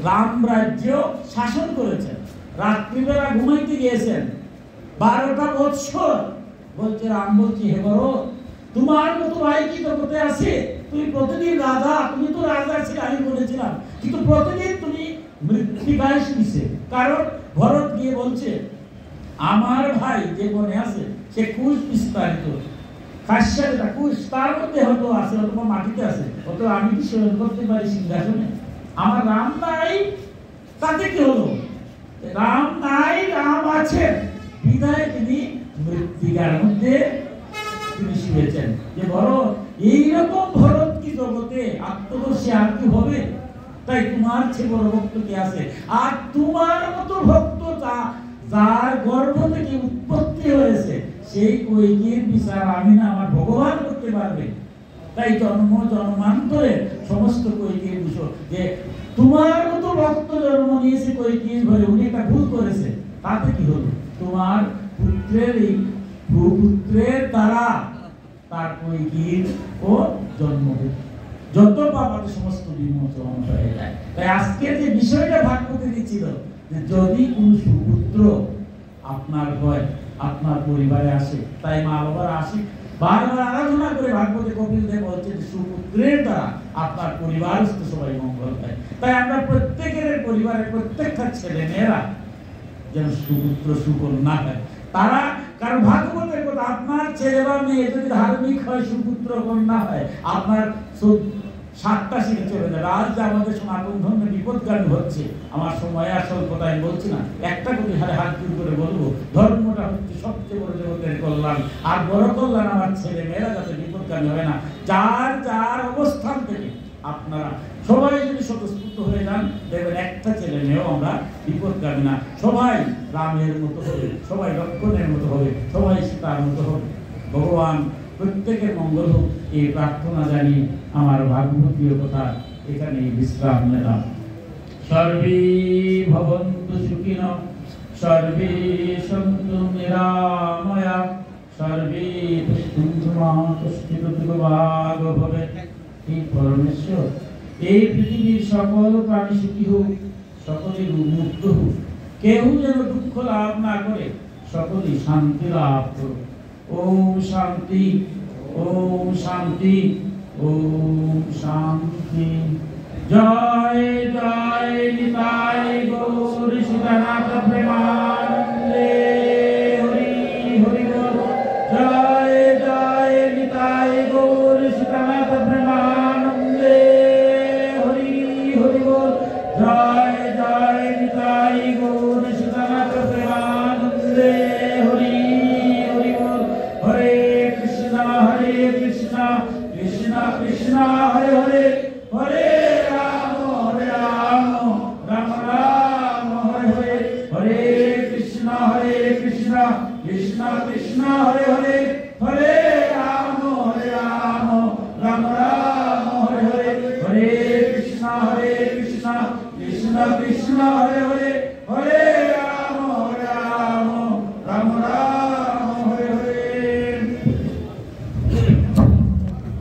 [SPEAKER 1] রাম রাজ্য শাসন করেছেন। রাত্রিবেলা ঘুমাইতে গিয়েছেন, 12টা বৎসর। বলছে রাম, বলছি হে ভরত, তোমার মতো ভাই কি জগতে আছে? তুমি প্রতিদিন রাজা, তুমি তো রাজা ছিলে, আমি বলেছিলাম, কিন্তু প্রতিদিন তুমি মৃত্তিকায় শুইছে। কারণ ভরত গিয়ে বলছে আমার ভাই যে বনে আছে সে কুশ বিস্তারিত, কাশ্যা যেটা কুশ, তার মধ্যে হয়তো আছে, অথবা মাটিতে আছে, অত আমি কি শয়ন করতে পারি সিংহাসনে? আমার রাম নাই, তাতে কি হলো? রাম নাই, রাম আছে, বিদায় তিনি মৃত্তিকার মধ্যে তিনি শুয়েছেন। যে ভরত, এইরকম ভরত কি জগতে আত্মদর্শী আর কি হবে? তাই তোমার চেয়ে বড় ভক্ত কি আছে? আর তোমার মতো ভক্ত যার গর্ভ থেকে উৎপত্তি হয়েছে, সেই কৈকেয়ীর বিচার আমি না আমার ভগবান করতে পারবে। তাই জন্ম জন্মান্তরে সমস্ত কৈকেয়ীর বিষয় যে তোমার মতো ভক্ত জন্ম নিয়েছে কৈকেয়ীর ঘরে, উনি একটা ভুল করেছে, তাতে কি হলো? তোমার পুত্রের এই পুত্রের দ্বারা তার কৈকেয়ীর ও জন্ম, যত পাপাতে সমস্ত বিমোচন হয়ে যায়। তাই আজকে যে বিষয়টা ভাগবতে দিচ্ছিল, যে যদি কোন সুপুত্র আপনার হয়, আপনার পরিবারে আসে, তাই মা বাবার আসে বারবার আরাধনা করে ভাগবতে কপিল দেব হচ্ছে যে সুপুত্রের দ্বারা আপনার পরিবার সবাই মঙ্গল হয়। তাই আমরা প্রত্যেকের পরিবারের প্রত্যেকটা ছেলে মেয়েরা যেন সুপুত্র সুকন্যা হয়। তারা, কারণ ভাগবতের কথা, আপনার ছেলে বা মেয়ে যদি ধার্মিক হয়, সুপুত্র কন্যা হয়, আপনার 7টা শিখে চলে যাবে। আজ যে আমাদের সনাতন ধর্মে বিপদগামী হচ্ছে, আমার সময় আসল কথা আমি বলছি না, একটা কথা হাত জোর করে বলবো, ধর্মটা হচ্ছে সবচেয়ে বড় জগতের কল্যাণ। আর বড় কল্যাণ আমার ছেলে মেয়েরা যাতে বিপদগামী হয় না, যার যার অবস্থান থেকে আপনারা সবাই যদি স্বতঃস্ফূর্ত হয়ে যান, দেখবেন একটা ছেলে মেয়েও আমরা বিপদগামী না। সবাই রামের মতো হবে, সবাই লক্ষণের মতো হবে, সবাই সীতার মতো হবে। ভগবান প্রত্যেকের মঙ্গল হোক, এই প্রার্থনা জানি আমার ভাগবতীয় কথা এখানে বিশ্রাম নিলাম। সর্বে ভবন্তু সুখিনঃ, সর্বে সন্তু নিরাময়া, সর্বে পুষ্টিন্দু মা পুষ্টিতু ভাগ ভবে। এই পরমেশ্বর এই পৃথিবীর সকল প্রাণী সুখী হোক, সকলের মুক্ত হোক, কেউ যেন দুঃখ লাভ না করে, সকলেই শান্তি লাভ করুক। ওম শান্তি, ওম শান্তি, ওম শান্তি। জয় জয় নিতাই গৌর সীতানাথ প্রেমানন্দে হরি হরি বল। জয় জয় নিতাই গৌর সীতানাথ প্রেমানন্দে হরি হরি বল। জয় জয় নিতাই গৌর সীতানাথ প্রেমানন্দে হরি হরি বল। হরে কৃষ্ণ কৃষ্ণ কৃষ্ণ হরে হরে, হরে রাম রাম রাম হরে হরে। হরে কৃষ্ণ কৃষ্ণ কৃষ্ণ হরে হরে, হরে রাম রাম রাম হরে হরে। হরে কৃষ্ণ কৃষ্ণ কৃষ্ণ কৃষ্ণ হরে হরে, হরে